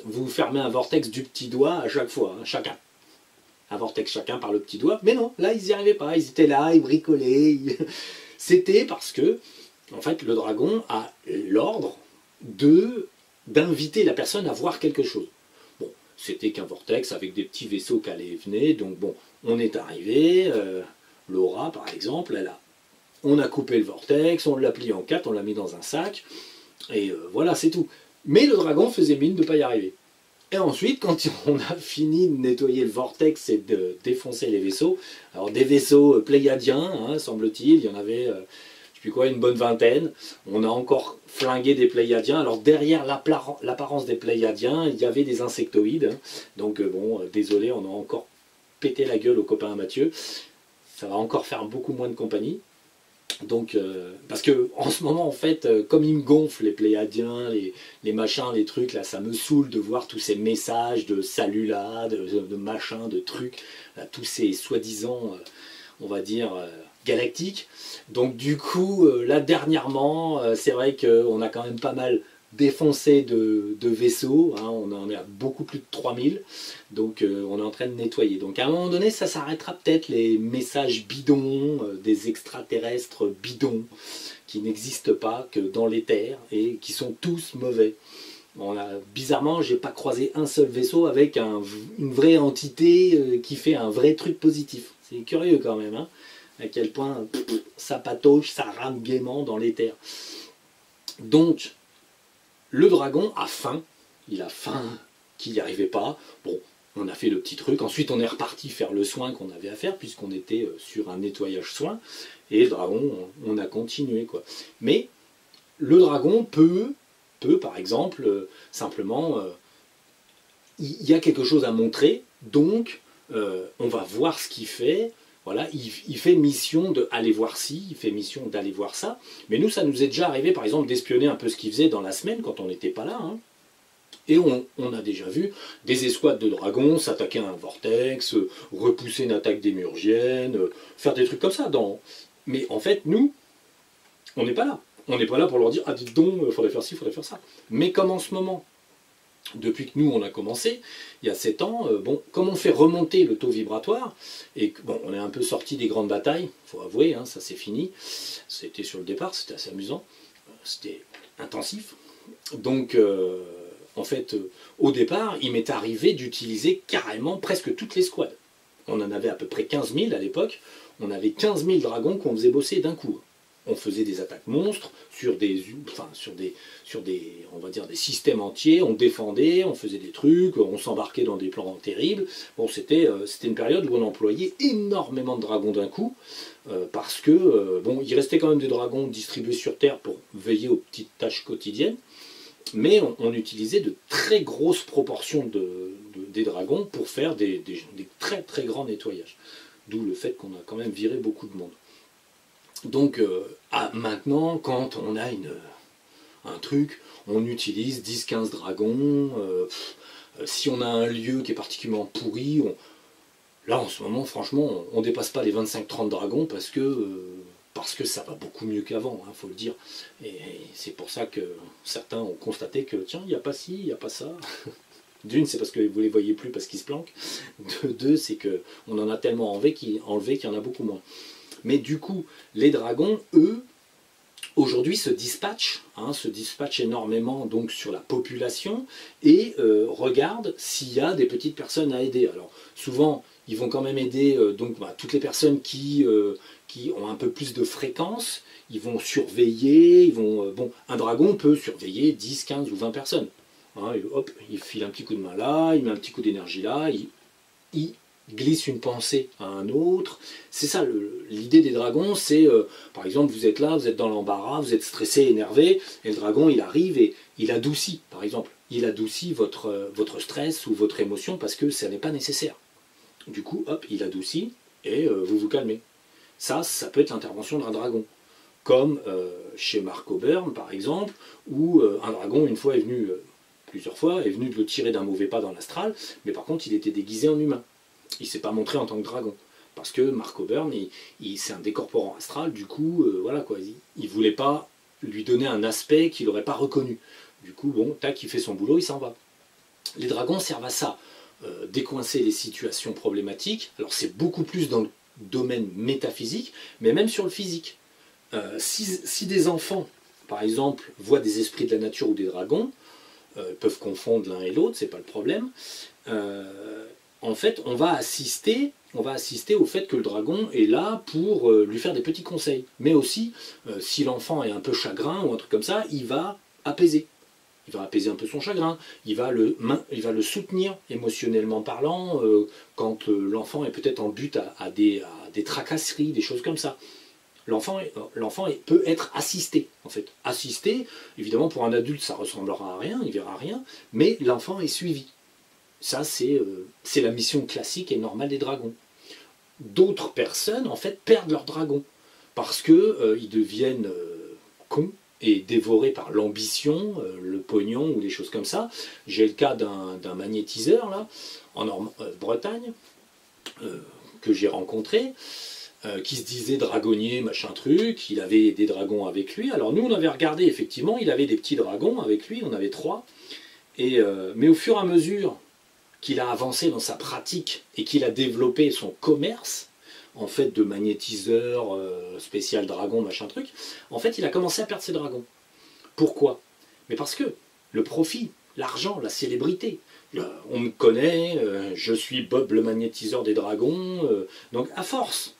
vous fermer un vortex du petit doigt à chaque fois, hein, chacun. Un vortex chacun par le petit doigt, mais non, là ils n'y arrivaient pas, ils étaient là, ils bricolaient. C'était parce que, en fait, le dragon a l'ordre d'inviter la personne à voir quelque chose. Bon, c'était qu'un vortex avec des petits vaisseaux qui allaient et venaient, donc bon, on est arrivé, Laura par exemple, on a coupé le vortex, on l'a plié en 4, on l'a mis dans un sac, et voilà, c'est tout. Mais le dragon faisait mine de ne pas y arriver. Et ensuite, quand on a fini de nettoyer le vortex et de défoncer les vaisseaux, alors des vaisseaux pléiadiens, hein, semble-t-il, il y en avait, je ne sais plus quoi, une bonne vingtaine, on a encore flingué des pléiadiens, alors derrière l'apparence des pléiadiens, il y avait des insectoïdes, hein. Donc bon, désolé, on a encore pété la gueule au copain Mathieu, ça va encore faire beaucoup moins de compagnie. Donc, parce que en ce moment, en fait, comme ils me gonflent les pléiadiens, les machins, les trucs, là, ça me saoule de voir tous ces messages de salut là, de machins, de trucs, là, tous ces soi-disant, on va dire, galactiques. Donc du coup, là, dernièrement, c'est vrai qu'on a quand même pas mal défoncé de vaisseaux, hein, on en est à beaucoup plus de 3000, donc on est en train de nettoyer. Donc à un moment donné, ça s'arrêtera peut-être, les messages bidons, des extraterrestres bidons, qui n'existent pas que dans l'éther, et qui sont tous mauvais. Bizarrement, j'ai pas croisé un seul vaisseau avec une vraie entité qui fait un vrai truc positif. C'est curieux quand même, hein, à quel point ça patauge, ça rame gaiement dans l'éther. Donc, le dragon a faim, il a faim qu'il n'y arrivait pas. Bon, on a fait le petit truc, ensuite on est reparti faire le soin qu'on avait à faire, puisqu'on était sur un nettoyage soin, et le dragon, on a continué, quoi. Mais le dragon peut par exemple, simplement, il y a quelque chose à montrer, donc on va voir ce qu'il fait. Voilà, il fait mission d'aller voir ci, il fait mission d'aller voir ça. Mais nous, ça nous est déjà arrivé, par exemple, d'espionner un peu ce qu'il faisait dans la semaine, quand on n'était pas là. Hein. Et on a déjà vu des escouades de dragons s'attaquer à un vortex, repousser une attaque démurgienne, faire des trucs comme ça. Mais en fait, nous, on n'est pas là. On n'est pas là pour leur dire « Ah, dites donc, il faudrait faire ci, il faudrait faire ça. » Mais comme en ce moment, depuis que nous on a commencé, il y a 7 ans, bon, comme on fait remonter le taux vibratoire, et que, bon, on est un peu sorti des grandes batailles, il faut avouer, hein, ça c'est fini, c'était sur le départ, c'était assez amusant, c'était intensif, donc en fait, au départ, il m'est arrivé d'utiliser carrément presque toutes les squads. On en avait à peu près 15 000 à l'époque, on avait 15 000 dragons qu'on faisait bosser d'un coup. On faisait des attaques monstres sur des, on va dire des systèmes entiers, on défendait, on faisait des trucs, on s'embarquait dans des plans terribles. Bon, c'était une période où on employait énormément de dragons d'un coup, parce que, bon, il restait quand même des dragons distribués sur Terre pour veiller aux petites tâches quotidiennes, mais on utilisait de très grosses proportions des dragons pour faire des très très grands nettoyages. D'où le fait qu'on a quand même viré beaucoup de monde. Donc maintenant, quand on a un truc, on utilise 10-15 dragons. Si on a un lieu qui est particulièrement pourri, là en ce moment, franchement, on ne dépasse pas les 25-30 dragons parce que ça va beaucoup mieux qu'avant, il faut le dire. Et c'est pour ça que certains ont constaté que, tiens, il n'y a pas ci, il n'y a pas ça. D'une, c'est parce que vous ne les voyez plus parce qu'ils se planquent. Deux, c'est qu'on en a tellement enlevé qu'il y en a beaucoup moins. Mais du coup, les dragons, eux, aujourd'hui se dispatchent énormément donc sur la population et regardent s'il y a des petites personnes à aider. Alors souvent, ils vont quand même aider toutes les personnes qui ont un peu plus de fréquence, ils vont surveiller, un dragon peut surveiller 10, 15 ou 20 personnes. Hein, et hop, il file un petit coup de main là, il met un petit coup d'énergie là, il glisse une pensée à un autre. C'est ça, l'idée des dragons, c'est, par exemple, vous êtes là, vous êtes dans l'embarras, vous êtes stressé, énervé, et le dragon, il arrive et il adoucit, par exemple. Il adoucit votre stress ou votre émotion parce que ça n'est pas nécessaire. Du coup, hop, il adoucit et vous vous calmez. Ça peut être l'intervention d'un dragon. Comme chez Mark Oburn, par exemple, où un dragon, une fois, plusieurs fois, est venu de le tirer d'un mauvais pas dans l'astral, mais par contre, il était déguisé en humain. Il ne s'est pas montré en tant que dragon. Parce que Mark Oburn, c'est un décorporant astral, du coup, voilà quoi, il ne voulait pas lui donner un aspect qu'il n'aurait pas reconnu. Du coup, bon, tac, il fait son boulot, il s'en va. Les dragons servent à ça, décoincer les situations problématiques. Alors c'est beaucoup plus dans le domaine métaphysique, mais même sur le physique. Si des enfants, par exemple, voient des esprits de la nature ou des dragons, peuvent confondre l'un et l'autre, c'est pas le problème. En fait, on va assister au fait que le dragon est là pour lui faire des petits conseils. Mais aussi, si l'enfant est un peu chagrin ou un truc comme ça, il va apaiser. Il va apaiser un peu son chagrin, il va le soutenir émotionnellement parlant, quand l'enfant est peut-être en but à des tracasseries, des choses comme ça. L'enfant peut être assisté, en fait. Assisté, évidemment pour un adulte ça ressemblera à rien, il verra rien, mais l'enfant est suivi. Ça c'est la mission classique et normale des dragons. D'autres personnes en fait perdent leur dragon, parce que ils deviennent cons et dévorés par l'ambition, le pognon ou des choses comme ça. J'ai le cas d'un magnétiseur là, en Bretagne, que j'ai rencontré, qui se disait dragonnier, machin truc, il avait des dragons avec lui. Alors nous on avait regardé, effectivement, il avait des petits dragons avec lui, on avait 3, mais au fur et à mesure qu'il a avancé dans sa pratique et qu'il a développé son commerce, en fait de magnétiseur, spécial dragon, machin truc, en fait il a commencé à perdre ses dragons. Pourquoi? Mais parce que le profit, l'argent, la célébrité, on me connaît, je suis Bob le magnétiseur des dragons, donc à force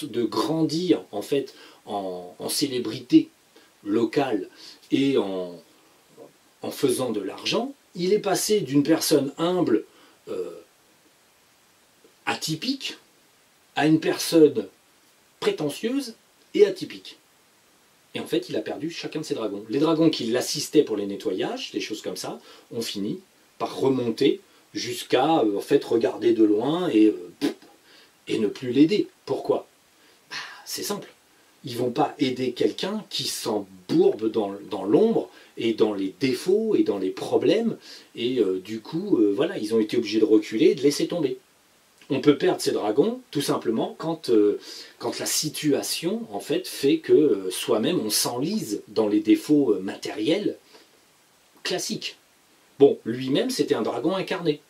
de grandir en fait en célébrité locale et en faisant de l'argent, il est passé d'une personne humble, atypique, à une personne prétentieuse et atypique. Et en fait, il a perdu chacun de ses dragons. Les dragons qui l'assistaient pour les nettoyages, des choses comme ça, ont fini par remonter jusqu'à en fait regarder de loin et ne plus l'aider. Pourquoi? C'est simple. Ils ne vont pas aider quelqu'un qui s'embourbe dans l'ombre et dans les défauts et dans les problèmes. Et du coup, voilà, ils ont été obligés de reculer et de laisser tomber. On peut perdre ses dragons tout simplement quand la situation en fait que soi-même on s'enlise dans les défauts matériels classiques. Bon, lui-même, c'était un dragon incarné,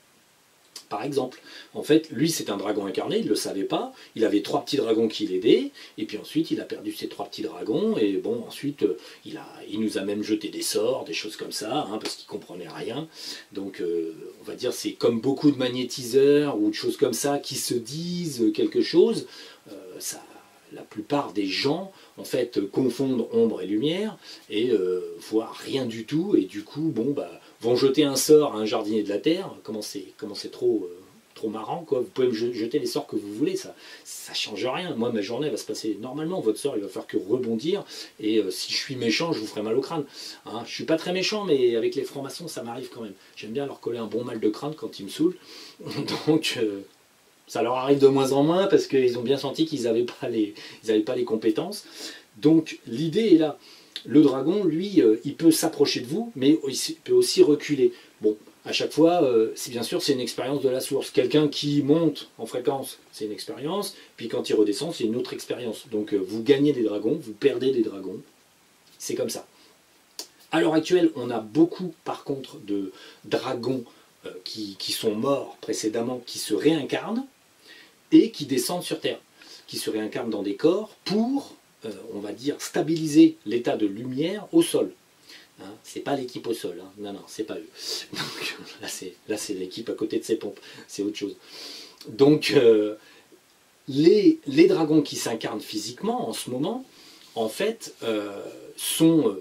par exemple. En fait, lui, c'est un dragon incarné, il ne le savait pas. Il avait 3 petits dragons qui l'aidaient, et puis ensuite, il a perdu ses 3 petits dragons, et bon, ensuite, il nous a même jeté des sorts, des choses comme ça, hein, parce qu'il ne comprenait rien. Donc, on va dire, c'est comme beaucoup de magnétiseurs, ou de choses comme ça, qui se disent quelque chose. La plupart des gens, en fait, confondent ombre et lumière, et voient rien du tout, et du coup, bon, bah, vont jeter un sort à un jardinier de la Terre, comment c'est trop marrant, quoi. Vous pouvez me jeter les sorts que vous voulez, ça change rien. Moi, ma journée va se passer normalement, votre sort, il va faire que rebondir, et si je suis méchant, je vous ferai mal au crâne. Hein, je suis pas très méchant, mais avec les francs-maçons, ça m'arrive quand même. J'aime bien leur coller un bon mal de crâne quand ils me saoulent, donc... ça leur arrive de moins en moins parce qu'ils ont bien senti qu'ils n'avaient pas les compétences. Donc l'idée est là. Le dragon, lui, il peut s'approcher de vous, mais il peut aussi reculer. Bon, à chaque fois, bien sûr, c'est une expérience de la source. Quelqu'un qui monte en fréquence, c'est une expérience, puis quand il redescend, c'est une autre expérience. Donc vous gagnez des dragons, vous perdez des dragons. C'est comme ça. À l'heure actuelle, on a beaucoup, par contre, de dragons qui sont morts précédemment, qui se réincarnent, et qui descendent sur Terre, qui se réincarnent dans des corps pour, on va dire, stabiliser l'état de lumière au sol. Hein, c'est pas l'équipe au sol, hein. Non, c'est pas eux. Donc, là, c'est l'équipe à côté de ces pompes, c'est autre chose. Donc, les dragons qui s'incarnent physiquement en ce moment, en fait, sont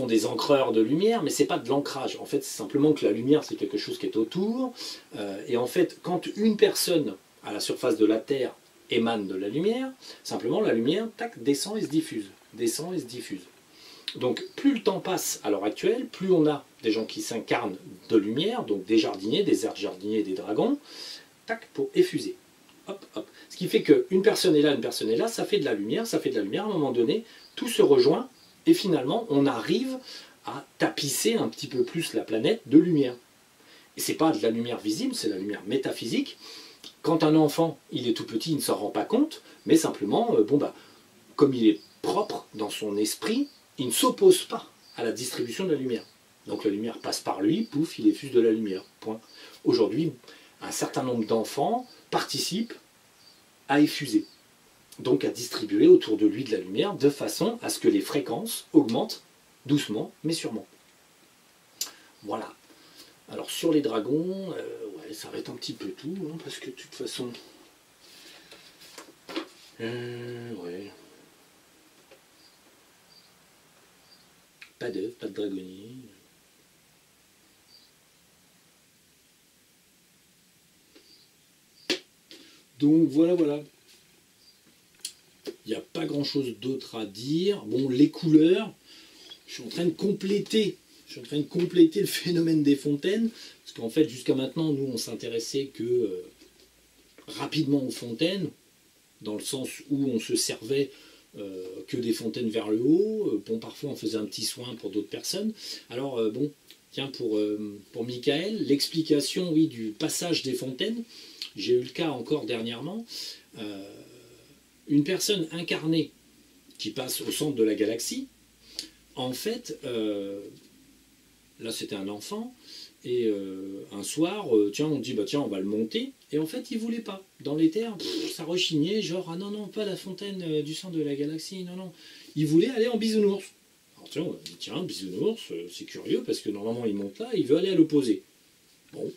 des encreurs de lumière, mais c'est pas de l'ancrage. En fait, c'est simplement que la lumière, c'est quelque chose qui est autour. Et en fait, quand une personne à la surface de la Terre émane de la lumière, simplement la lumière, tac, descend et se diffuse. Descend et se diffuse. Donc, plus le temps passe à l'heure actuelle, plus on a des gens qui s'incarnent de lumière, donc des jardiniers, des airs jardiniers, des dragons, tac, pour effuser. Hop, hop. Ce qui fait qu'une personne est là, ça fait de la lumière, à un moment donné, tout se rejoint. Et finalement, on arrive à tapisser un petit peu plus la planète de lumière. Et ce n'est pas de la lumière visible, c'est la lumière métaphysique. Quand un enfant, il est tout petit, il ne s'en rend pas compte, mais simplement, comme il est propre dans son esprit, il ne s'oppose pas à la distribution de la lumière. Donc la lumière passe par lui, pouf, il effuse de la lumière. Point. Aujourd'hui, un certain nombre d'enfants participent à effuser. Donc à distribuer autour de lui de la lumière de façon à ce que les fréquences augmentent doucement mais sûrement. Voilà. Alors sur les dragons, ouais, ça va être un petit peu tout, hein, parce que de toute façon... ouais. Pas d'œuf, pas de dragonnier. Donc voilà. Il n'y a pas grand chose d'autre à dire. Bon, les couleurs, je suis en train de compléter le phénomène des fontaines, parce qu'en fait, jusqu'à maintenant, nous, on s'intéressait que rapidement aux fontaines, dans le sens où on se servait que des fontaines vers le haut. Bon, parfois, on faisait un petit soin pour d'autres personnes. Alors, bon, tiens, pour Michael, l'explication, oui, du passage des fontaines, j'ai eu le cas encore dernièrement, une personne incarnée qui passe au centre de la galaxie, en fait, là c'était un enfant, et un soir, tiens, on dit, bah tiens, on va le monter, et en fait, il voulait pas. Dans les terres, ça rechignait, genre, ah non, pas la fontaine du centre de la galaxie, non. Il voulait aller en bisounours. Alors tiens, on a dit, tiens, bisounours, c'est curieux, parce que normalement, il monte là, il veut aller à l'opposé. Bon,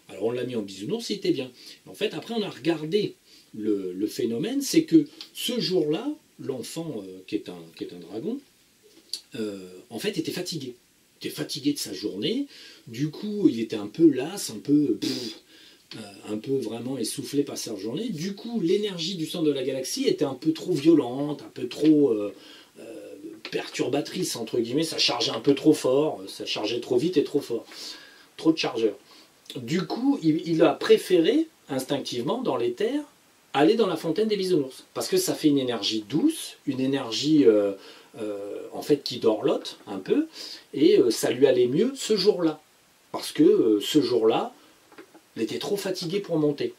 alors on l'a mis en bisounours, c'était bien. En fait, après, on a regardé le phénomène, c'est que ce jour-là, l'enfant qui est un dragon, en fait, était fatigué. Il était fatigué de sa journée. Du coup, il était un peu las, un peu vraiment essoufflé par sa journée. Du coup, l'énergie du centre de la galaxie était un peu trop violente, un peu trop perturbatrice, entre guillemets. Ça chargeait un peu trop fort, ça chargeait trop vite et trop fort. Trop de chargeurs. Du coup, il a préféré, instinctivement, dans les terres, aller dans la fontaine des bisounours. Parce que ça fait une énergie douce, une énergie en fait qui dorlote un peu, et ça lui allait mieux ce jour-là. Parce que ce jour-là, il était trop fatigué pour monter.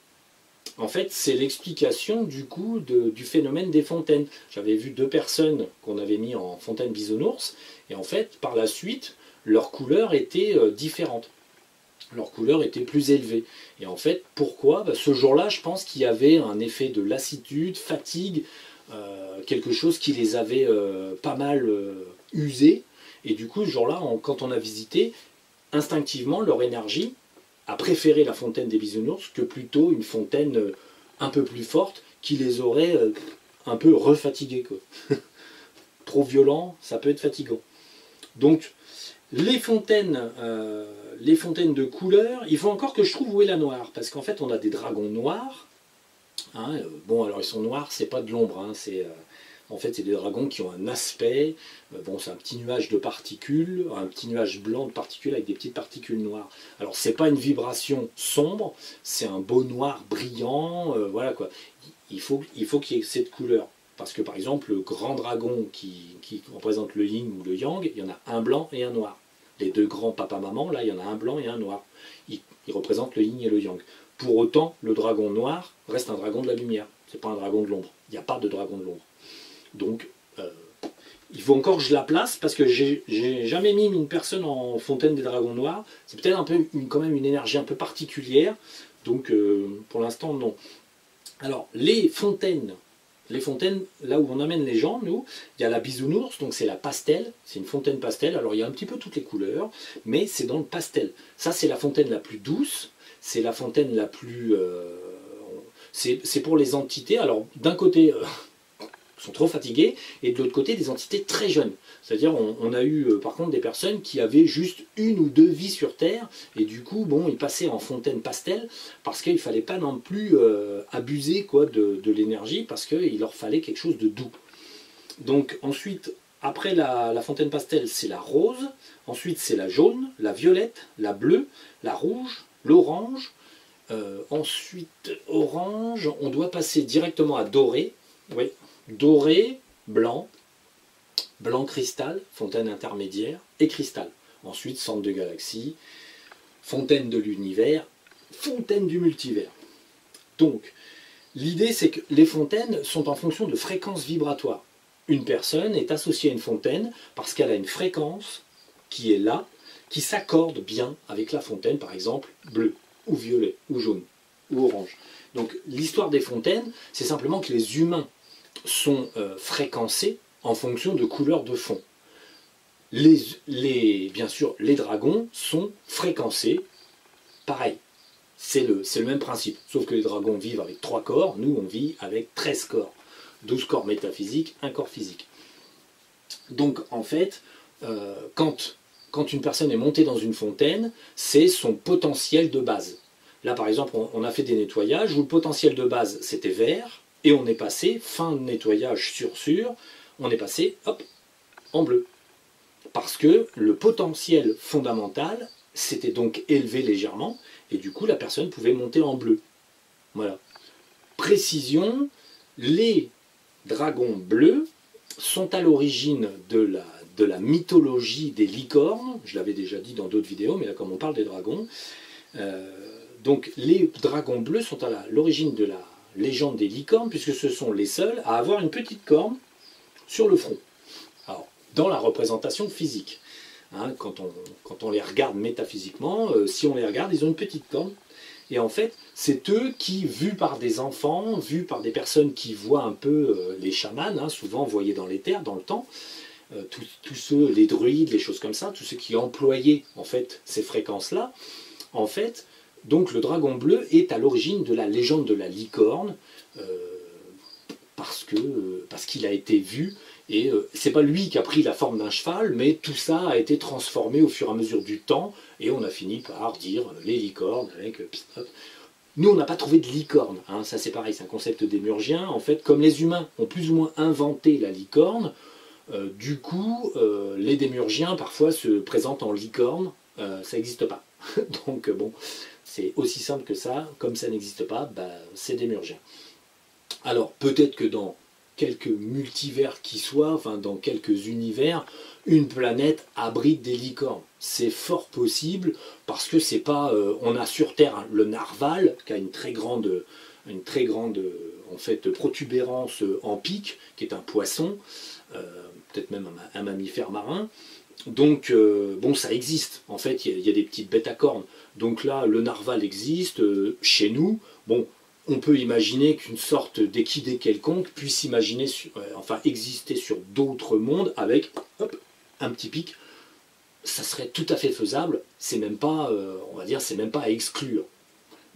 En fait, c'est l'explication du coup du phénomène des fontaines. J'avais vu 2 personnes qu'on avait mis en fontaine bisounours, et en fait, par la suite, leur couleur était différente. Leur couleur était plus élevée. Et en fait, pourquoi? Ce jour-là, je pense qu'il y avait un effet de lassitude, fatigue, quelque chose qui les avait pas mal usés. Et du coup, ce jour-là, quand on a visité, instinctivement, leur énergie a préféré la fontaine des bisounours que plutôt une fontaine un peu plus forte qui les aurait un peu refatigués, quoi. Trop violent, ça peut être fatigant. Donc, les fontaines de couleur, il faut encore que je trouve où est la noire, parce qu'en fait, on a des dragons noirs. Hein, bon, alors ils sont noirs, c'est pas de l'ombre, hein, en fait, c'est des dragons qui ont un aspect, bon, c'est un petit nuage de particules, un petit nuage blanc de particules avec des petites particules noires. Alors, c'est pas une vibration sombre, c'est un beau noir brillant, voilà quoi. Il faut qu'il y ait cette couleur. Parce que par exemple, le grand dragon qui représente le yin ou le yang, il y en a un blanc et un noir. Les deux grands papa-maman, là, il y en a un blanc et un noir. Ils représentent le yin et le yang. Pour autant, le dragon noir reste un dragon de la lumière. C'est pas un dragon de l'ombre. Il n'y a pas de dragon de l'ombre. Donc, il faut encore que je la place, parce que j'ai jamais mis une personne en fontaine des dragons noirs. C'est peut-être un peu quand même une énergie un peu particulière. Donc, pour l'instant, non. Alors, les fontaines, là où on amène les gens, nous, il y a la bisounours, donc c'est la pastel, c'est une fontaine pastel. Alors, il y a un petit peu toutes les couleurs, mais c'est dans le pastel. Ça, c'est la fontaine la plus douce, c'est la fontaine la plus... c'est pour les entités. Alors, d'un côté... sont trop fatigués, et de l'autre côté des entités très jeunes. C'est-à-dire on a eu par contre des personnes qui avaient juste une ou deux vies sur Terre, et du coup bon, ils passaient en fontaine pastel, parce qu'il ne fallait pas non plus abuser quoi, de l'énergie, parce qu'il leur fallait quelque chose de doux. Donc ensuite, après la fontaine pastel, c'est la rose, ensuite c'est la jaune, la violette, la bleue, la rouge, l'orange, ensuite orange, on doit passer directement à doré, oui, doré, blanc, blanc cristal, fontaine intermédiaire, et cristal. Ensuite, centre de galaxie, fontaine de l'univers, fontaine du multivers. Donc, l'idée c'est que les fontaines sont en fonction de fréquences vibratoires. Une personne est associée à une fontaine parce qu'elle a une fréquence qui est là, qui s'accorde bien avec la fontaine, par exemple, bleu, ou violet, ou jaune, ou orange. Donc, l'histoire des fontaines, c'est simplement que les humains sont fréquencés en fonction de couleurs de fond. Bien sûr, les dragons sont fréquencés pareil. C'est le même principe. Sauf que les dragons vivent avec 3 corps, nous on vit avec 13 corps. 12 corps métaphysiques, 1 corps physique. Donc en fait, quand une personne est montée dans une fontaine, c'est son potentiel de base. Là par exemple, on a fait des nettoyages où le potentiel de base c'était vert, et on est passé, fin de nettoyage sûr, on est passé, hop, en bleu. Parce que le potentiel fondamental s'était donc élevé légèrement, et du coup la personne pouvait monter en bleu. Voilà. Précision, les dragons bleus sont à l'origine de la mythologie des licornes, je l'avais déjà dit dans d'autres vidéos, mais là comme on parle des dragons, donc les dragons bleus sont à l'origine de la légende des licornes, puisque ce sont les seuls à avoir une petite corne sur le front. Alors, dans la représentation physique, hein, quand on les regarde métaphysiquement, si on les regarde, ils ont une petite corne. Et en fait, c'est eux qui, vus par des enfants, vus par des personnes qui voient un peu les chamans, hein, souvent voyés dans les terres, dans le temps, tous ceux, les druides, les choses comme ça, tous ceux qui employaient en fait ces fréquences-là, en fait, donc le dragon bleu est à l'origine de la légende de la licorne, parce qu'il a été vu, et c'est pas lui qui a pris la forme d'un cheval, mais tout ça a été transformé au fur et à mesure du temps, et on a fini par dire les licornes avec... Nous, on n'a pas trouvé de licorne, hein, ça c'est pareil, c'est un concept démurgien. En fait, comme les humains ont plus ou moins inventé la licorne, du coup, les démurgiens parfois se présentent en licorne, ça n'existe pas. Donc bon, c'est aussi simple que ça, comme ça n'existe pas, bah, c'est démurgien. Alors peut-être que dans quelques multivers qui soient, enfin dans quelques univers, une planète abrite des licornes. C'est fort possible, parce que c'est pas... on a sur Terre hein, le narval, qui a une très grande en fait, protubérance en pic, qui est un poisson, peut-être même un mammifère marin. Donc, bon, ça existe. En fait, il y a des petites bêtes à cornes. Donc là, le narval existe chez nous. Bon, on peut imaginer qu'une sorte d'équidé quelconque puisse imaginer, enfin, exister sur d'autres mondes avec hop, un petit pic. Ça serait tout à fait faisable. C'est même pas, on va dire, c'est même pas à exclure.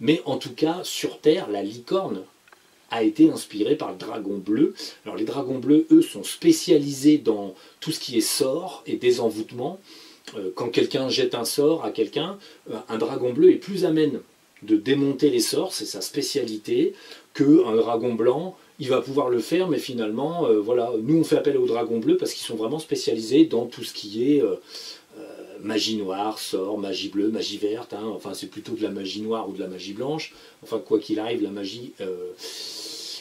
Mais en tout cas, sur Terre, la licorne a été inspirée par le dragon bleu. Alors les dragons bleus, eux, sont spécialisés dans tout ce qui est sort et désenvoûtement. Quand quelqu'un jette un sort à quelqu'un, un dragon bleu est plus amène de démonter les sorts, c'est sa spécialité, qu'un dragon blanc. Il va pouvoir le faire, mais finalement, voilà, nous on fait appel aux dragons bleus parce qu'ils sont vraiment spécialisés dans tout ce qui est magie noire, sort, magie bleue, magie verte, hein. Enfin c'est plutôt de la magie noire ou de la magie blanche. Enfin quoi qu'il arrive, la magie,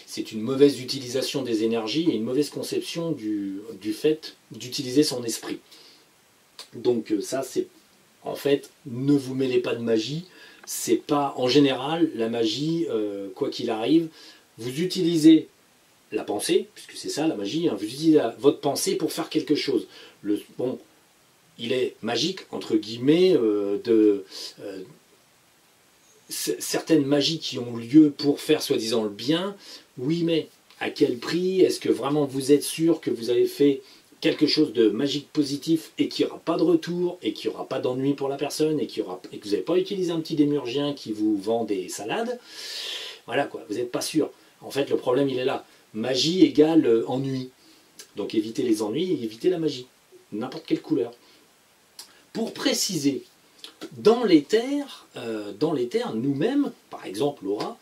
c'est une mauvaise utilisation des énergies et une mauvaise conception du fait d'utiliser son esprit. Donc ça c'est, en fait, ne vous mêlez pas de magie. C'est pas, en général, la magie, quoi qu'il arrive, vous utilisez la pensée, puisque c'est ça la magie, hein, vous utilisez votre pensée pour faire quelque chose. Bon, il est magique, entre guillemets, certaines magies qui ont lieu pour faire soi-disant le bien, oui, mais à quel prix? Est-ce que vraiment vous êtes sûr que vous avez fait quelque chose de magique positif et qu'il n'y aura pas de retour, et qu'il n'y aura pas d'ennui pour la personne, et que vous n'avez pas utilisé un petit démurgien qui vous vend des salades? Voilà quoi, vous n'êtes pas sûr. En fait, le problème, il est là. Magie égale ennui. Donc évitez les ennuis et évitez la magie. N'importe quelle couleur. Pour préciser, dans l'éther, nous-mêmes, par exemple Laura,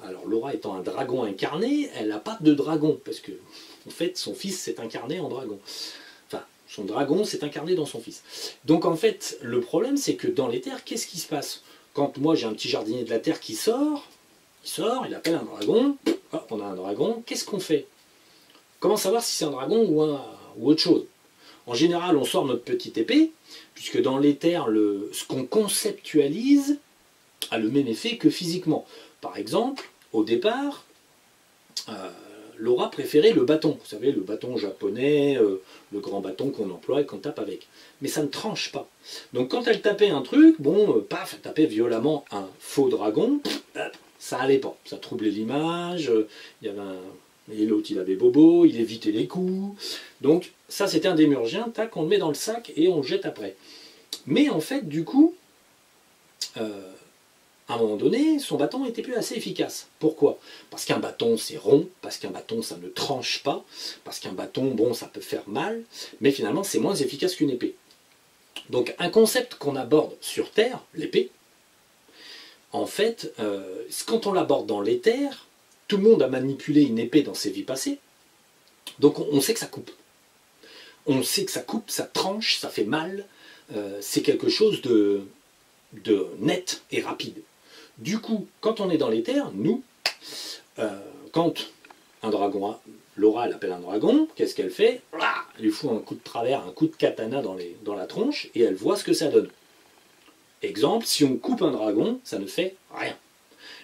alors Laura étant un dragon incarné, elle n'a pas de dragon, parce que en fait son fils s'est incarné en dragon. Enfin, son dragon s'est incarné dans son fils. Donc en fait, le problème c'est que dans l'éther, qu'est-ce qui se passe? Quand moi j'ai un petit jardinier de la terre qui sort, il appelle un dragon, hop, on a un dragon, qu'est-ce qu'on fait? Comment savoir si c'est un dragon ou autre chose? En général, on sort notre petite épée, puisque dans l'éther, ce qu'on conceptualise a le même effet que physiquement. Par exemple, au départ, Laura préférait le bâton. Vous savez, le bâton japonais, le grand bâton qu'on emploie et qu'on tape avec. Mais ça ne tranche pas. Donc quand elle tapait un truc, bon, paf, elle tapait violemment un faux dragon, ça allait pas. Ça troublait l'image, il y avait et l'autre, il avait bobo, il évitait les coups. Donc, ça, c'était un démurgien. Tac, on le met dans le sac et on le jette après. Mais en fait, du coup, à un moment donné, son bâton n'était plus assez efficace. Pourquoi? Parce qu'un bâton, c'est rond. Parce qu'un bâton, ça ne tranche pas. Parce qu'un bâton, bon, ça peut faire mal. Mais finalement, c'est moins efficace qu'une épée. Donc, un concept qu'on aborde sur Terre, l'épée, en fait, quand on l'aborde dans l'éther, tout le monde a manipulé une épée dans ses vies passées, donc on sait que ça coupe. On sait que ça coupe, ça tranche, ça fait mal, c'est quelque chose de net et rapide. Du coup, quand on est dans l'éther, nous, quand un dragon, Laura elle appelle un dragon, qu'est-ce qu'elle fait? Elle lui fout un coup de travers, un coup de katana dans la tronche, et elle voit ce que ça donne. Exemple, si on coupe un dragon, ça ne fait rien.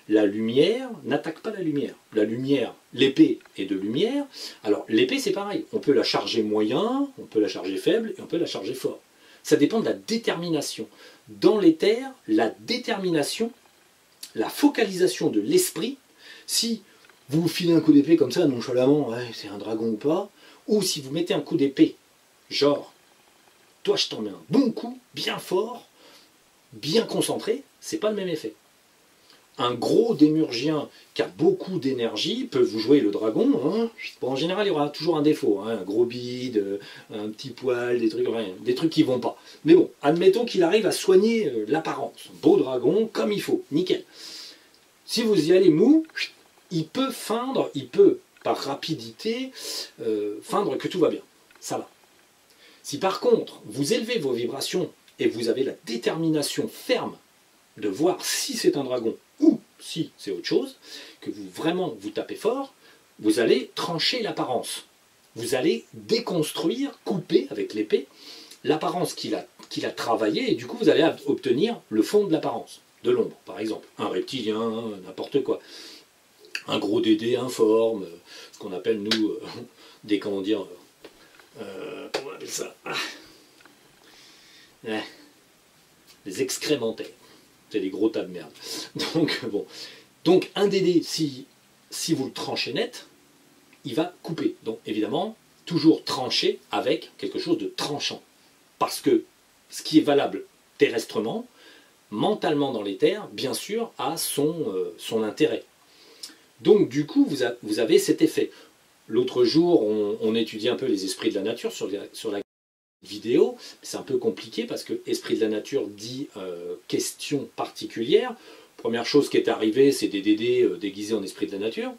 La lumière n'attaque pas la lumière. La lumière, l'épée est de lumière. Alors l'épée c'est pareil, on peut la charger moyen, on peut la charger faible et on peut la charger fort. Ça dépend de la détermination. Dans l'éther, la détermination, la focalisation de l'esprit, si vous vous filez un coup d'épée comme ça, nonchalamment, ouais, c'est un dragon ou pas, ou si vous mettez un coup d'épée, genre, toi je t'en mets un bon coup, bien fort, bien concentré, c'est pas le même effet. Un gros démurgien qui a beaucoup d'énergie peut vous jouer le dragon. Hein. Bon, en général, il y aura toujours un défaut. Hein. Un gros bide, un petit poil, des trucs qui vont pas. Mais bon, admettons qu'il arrive à soigner l'apparence. Beau dragon, comme il faut. Nickel. Si vous y allez mou, il peut feindre, par rapidité, feindre que tout va bien. Ça va. Si par contre, vous élevez vos vibrations et vous avez la détermination ferme de voir si c'est un dragon ou si c'est autre chose, que vous tapez fort, vous allez trancher l'apparence. Vous allez déconstruire, couper avec l'épée, l'apparence qu'il a travaillée, et du coup vous allez obtenir le fond de l'apparence, de l'ombre, par exemple. Un reptilien, n'importe quoi. Un gros dédé informe, ce qu'on appelle nous, comment dire, comment on appelle ça, les excrémentaires. C'est des gros tas de merde. Donc, bon. Donc, un dé, si vous le tranchez net, il va couper. Donc, évidemment, toujours trancher avec quelque chose de tranchant. Parce que ce qui est valable terrestrement, mentalement dans l'éther, bien sûr, a son intérêt. Donc, du coup, vous avez cet effet. L'autre jour, on étudiait un peu les esprits de la nature sur la vidéo. C'est un peu compliqué parce que esprit de la nature dit question particulière. Première chose qui est arrivée, c'est des Dédés déguisés en esprit de la nature.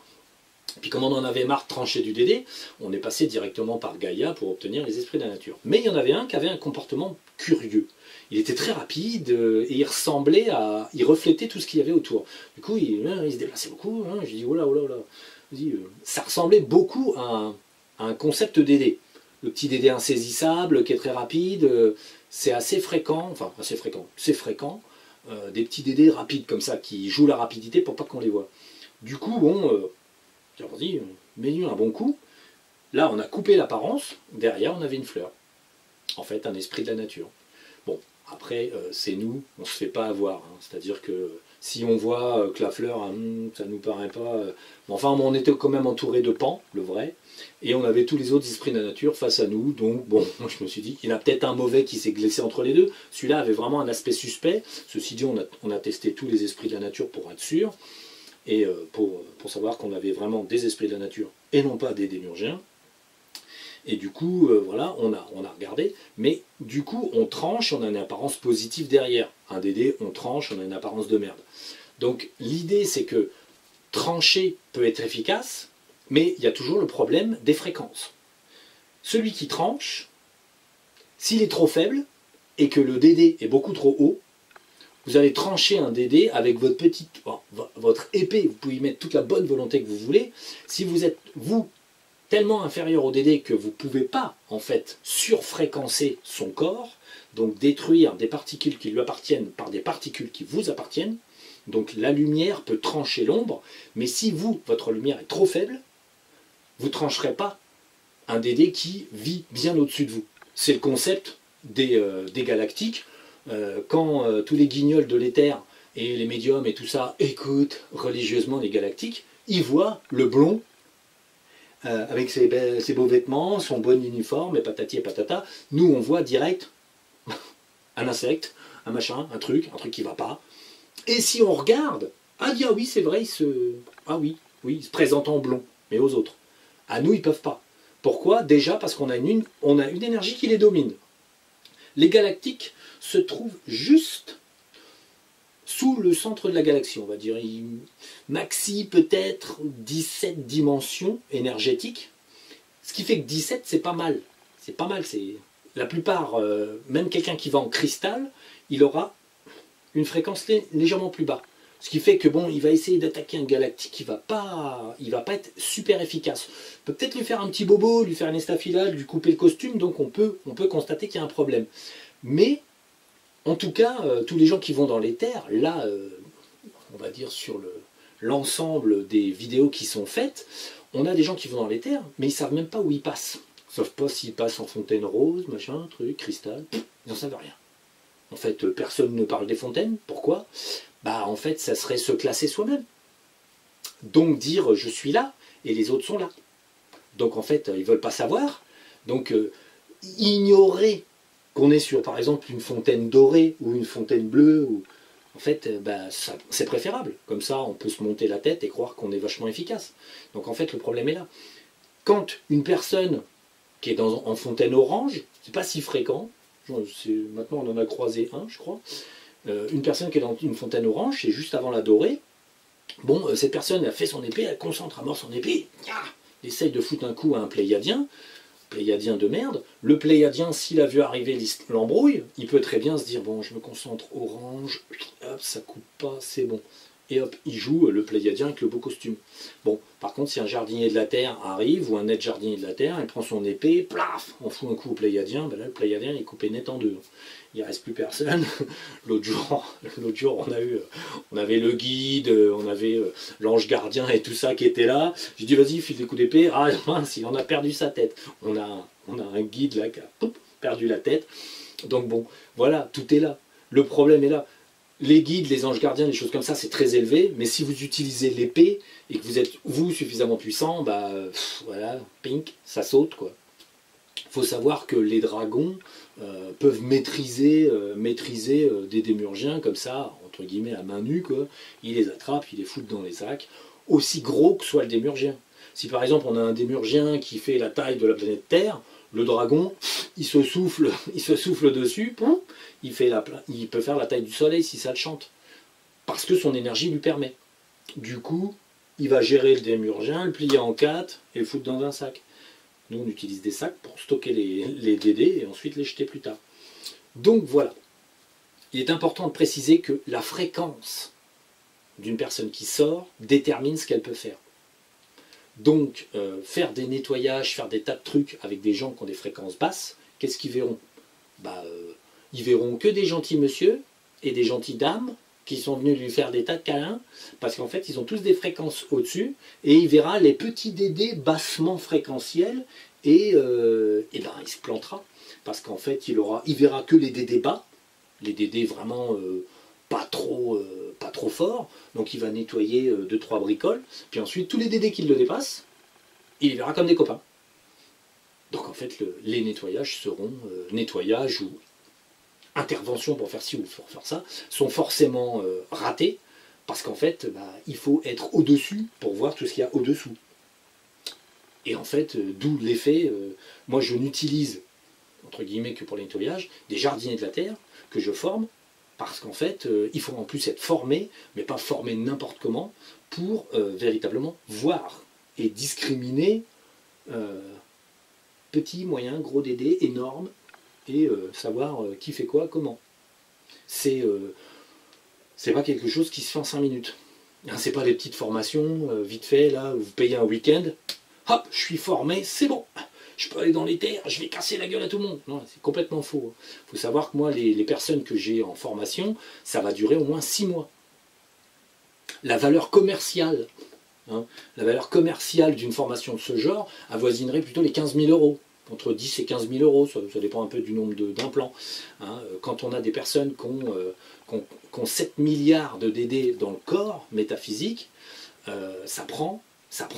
Puis comme on en avait marre de trancher du Dédé, on est passé directement par Gaïa pour obtenir les esprits de la nature. Mais il y en avait un qui avait un comportement curieux. Il était très rapide et il ressemblait à... Il reflétait tout ce qu'il y avait autour. Du coup, il se déplaçait beaucoup. Hein, je dis, oh là, oh là, oh là. Ça ressemblait beaucoup à un concept Dédé. Le petit Dédé insaisissable qui est très rapide, c'est assez fréquent, enfin assez fréquent, c'est fréquent, des petits Dédés rapides comme ça, qui jouent la rapidité pour pas qu'on les voit. Du coup, bon, on dit, mets-lui un bon coup. Là, on a coupé l'apparence, derrière on avait une fleur. En fait, un esprit de la nature. Bon, après, c'est nous, on ne se fait pas avoir. Hein. C'est-à-dire que si on voit que la fleur, ça ne nous paraît pas... enfin, on était quand même entouré de Pan, le vrai, et on avait tous les autres esprits de la nature face à nous. Donc, bon, moi je me suis dit, il y en a peut-être un mauvais qui s'est glissé entre les deux. Celui-là avait vraiment un aspect suspect. Ceci dit, on a testé tous les esprits de la nature pour être sûr, et pour savoir qu'on avait vraiment des esprits de la nature, et non pas des démurgiens. Et du coup, voilà, on a regardé, mais du coup, on tranche, on a une apparence positive derrière. Un Dédé, on tranche, on a une apparence de merde. Donc l'idée, c'est que trancher peut être efficace, mais il y a toujours le problème des fréquences. Celui qui tranche, s'il est trop faible, et que le Dédé est beaucoup trop haut, vous allez trancher un Dédé avec votre épée, vous pouvez y mettre toute la bonne volonté que vous voulez. Si vous êtes, vous, tellement inférieur au Dédé que vous ne pouvez pas, en fait, surfréquencer son corps, donc détruire des particules qui lui appartiennent par des particules qui vous appartiennent. Donc la lumière peut trancher l'ombre, mais si vous, votre lumière est trop faible, vous ne trancherez pas un Dédé qui vit bien au-dessus de vous. C'est le concept des galactiques. Quand tous les guignols de l'éther et les médiums et tout ça écoutent religieusement les galactiques, ils voient le blond avec ses beaux vêtements, son bon uniforme, et patati et patata. Nous, on voit direct un insecte, un machin, un truc qui va pas. Et si on regarde, ah oui, c'est vrai, il se présente en blond, mais aux autres. À nous, ils peuvent pas. Pourquoi? Déjà parce qu'on a une énergie qui les domine. Les galactiques se trouvent juste sous le centre de la galaxie, on va dire. Maxi peut-être 17 dimensions énergétiques. Ce qui fait que 17, c'est pas mal. C'est pas mal. La plupart, même quelqu'un qui va en cristal, il aura une fréquence légèrement plus bas. Ce qui fait que bon, il va essayer d'attaquer un galactique, il va pas être super efficace. Peut-être lui faire un petit bobo, lui faire une estafilade, lui couper le costume, donc on peut constater qu'il y a un problème. Mais en tout cas, tous les gens qui vont dans l'éther, là, on va dire sur l'ensemble des vidéos qui sont faites, on a des gens qui vont dans l'éther, mais ils ne savent même pas où ils passent. Sauf pas s'ils passent en fontaine rose, machin, truc, cristal, ils n'en savent rien. En fait, personne ne parle des fontaines. Pourquoi? Bah, en fait, ça serait se classer soi-même. Donc dire je suis là et les autres sont là. Donc en fait, ils ne veulent pas savoir. Donc ignorer qu'on est sur, par exemple, une fontaine dorée ou une fontaine bleue, en fait, c'est préférable. Comme ça, on peut se monter la tête et croire qu'on est vachement efficace. Donc en fait, le problème est là. Quand une personne qui est en fontaine orange, c'est pas si fréquent, maintenant on en a croisé un, je crois, une personne qui est dans une fontaine orange, c'est juste avant la dorée. Bon, cette personne a fait son épée, elle concentre à mort son épée, elle essaye de foutre un coup à un pléiadien de merde. Le pléiadien, s'il a vu arriver l'embrouille, il peut très bien se dire, bon, je me concentre orange, hop, ça coupe pas, c'est bon. Et hop, il joue le pléiadien avec le beau costume. Bon, par contre, si un jardinier de la Terre arrive, ou un net jardinier de la Terre, il prend son épée, plaf, on fout un coup au pléiadien, ben là, le pléiadien, il est coupé net en deux. Il ne reste plus personne. L'autre jour, on avait le guide, on avait l'ange gardien et tout ça qui était là. J'ai dit, vas-y, file des coups d'épée. Ah mince, il en a perdu sa tête. On a un guide là qui a perdu la tête. Donc bon, voilà, tout est là. Le problème est là. Les guides, les anges gardiens, les choses comme ça, c'est très élevé, mais si vous utilisez l'épée et que vous êtes, vous, suffisamment puissant, bah, voilà, pink, ça saute, quoi. Il faut savoir que les dragons peuvent maîtriser des démurgiens comme ça, entre guillemets, à main nue, quoi. Ils les attrapent, ils les foutent dans les sacs, aussi gros que soit le démurgien. Si par exemple on a un démurgien qui fait la taille de la planète Terre, le dragon, il se souffle dessus, il peut faire la taille du soleil si ça le chante. Parce que son énergie lui permet. Du coup, il va gérer le démurgien, le plier en 4 et le foutre dans un sac. Nous, on utilise des sacs pour stocker les DD et ensuite les jeter plus tard. Donc voilà. Il est important de préciser que la fréquence d'une personne qui sort détermine ce qu'elle peut faire. Donc, faire des nettoyages, faire des tas de trucs avec des gens qui ont des fréquences basses, qu'est-ce qu'ils verront? Ils verront que des gentils monsieur et des gentilles dames qui sont venus lui faire des tas de câlins, parce qu'en fait, ils ont tous des fréquences au-dessus, et il verra les petits dédés bassement fréquentiels, et il se plantera, parce qu'en fait, il verra que les dédés bas, les dédés vraiment pas trop forts, donc il va nettoyer 2-3 bricoles, puis ensuite, tous les dédés qui le dépassent, il les verra comme des copains. Donc en fait, les nettoyages seront nettoyages ou interventions pour faire ci ou pour faire ça, sont forcément ratées, parce qu'en fait, il faut être au-dessus pour voir tout ce qu'il y a au-dessous. Et en fait, d'où l'effet, moi je n'utilise, entre guillemets, que pour les nettoyages, des jardiniers de la terre que je forme, parce qu'en fait, il faut en plus être formé, mais pas formé n'importe comment, pour véritablement voir et discriminer petit, moyen, gros dédé, énorme, et savoir qui fait quoi, comment. C'est pas quelque chose qui se fait en 5 minutes. C'est pas des petites formations, vite fait, là, où vous payez un week-end, hop, je suis formé, c'est bon, je peux aller dans les terres, je vais casser la gueule à tout le monde. Non, c'est complètement faux. Il faut savoir que moi, les personnes que j'ai en formation, ça va durer au moins 6 mois. La valeur commerciale, la valeur commerciale d'une formation de ce genre avoisinerait plutôt les 15 000 euros. Entre 10 et 15 000 euros, ça dépend un peu du nombre d'implants. Quand on a des personnes qui ont 7 milliards de DD dans le corps métaphysique, ça prend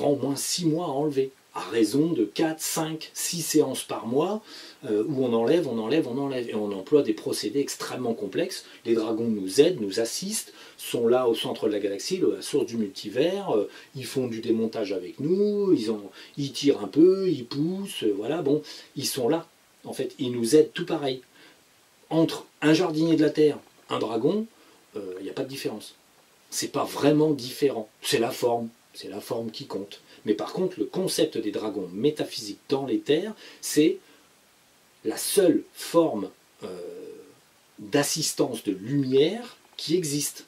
au moins 6 mois à enlever, à raison de 4, 5, 6 séances par mois, où on enlève, et on emploie des procédés extrêmement complexes. Les dragons nous aident, nous assistent, sont là au centre de la galaxie, la source du multivers, ils font du démontage avec nous, ils tirent un peu, ils poussent, voilà, bon, ils sont là, en fait, ils nous aident tout pareil. Entre un jardinier de la Terre, un dragon, il n'y a pas de différence. C'est pas vraiment différent, c'est la forme qui compte. Mais par contre, le concept des dragons métaphysiques dans les terres, c'est la seule forme d'assistance de lumière qui existe.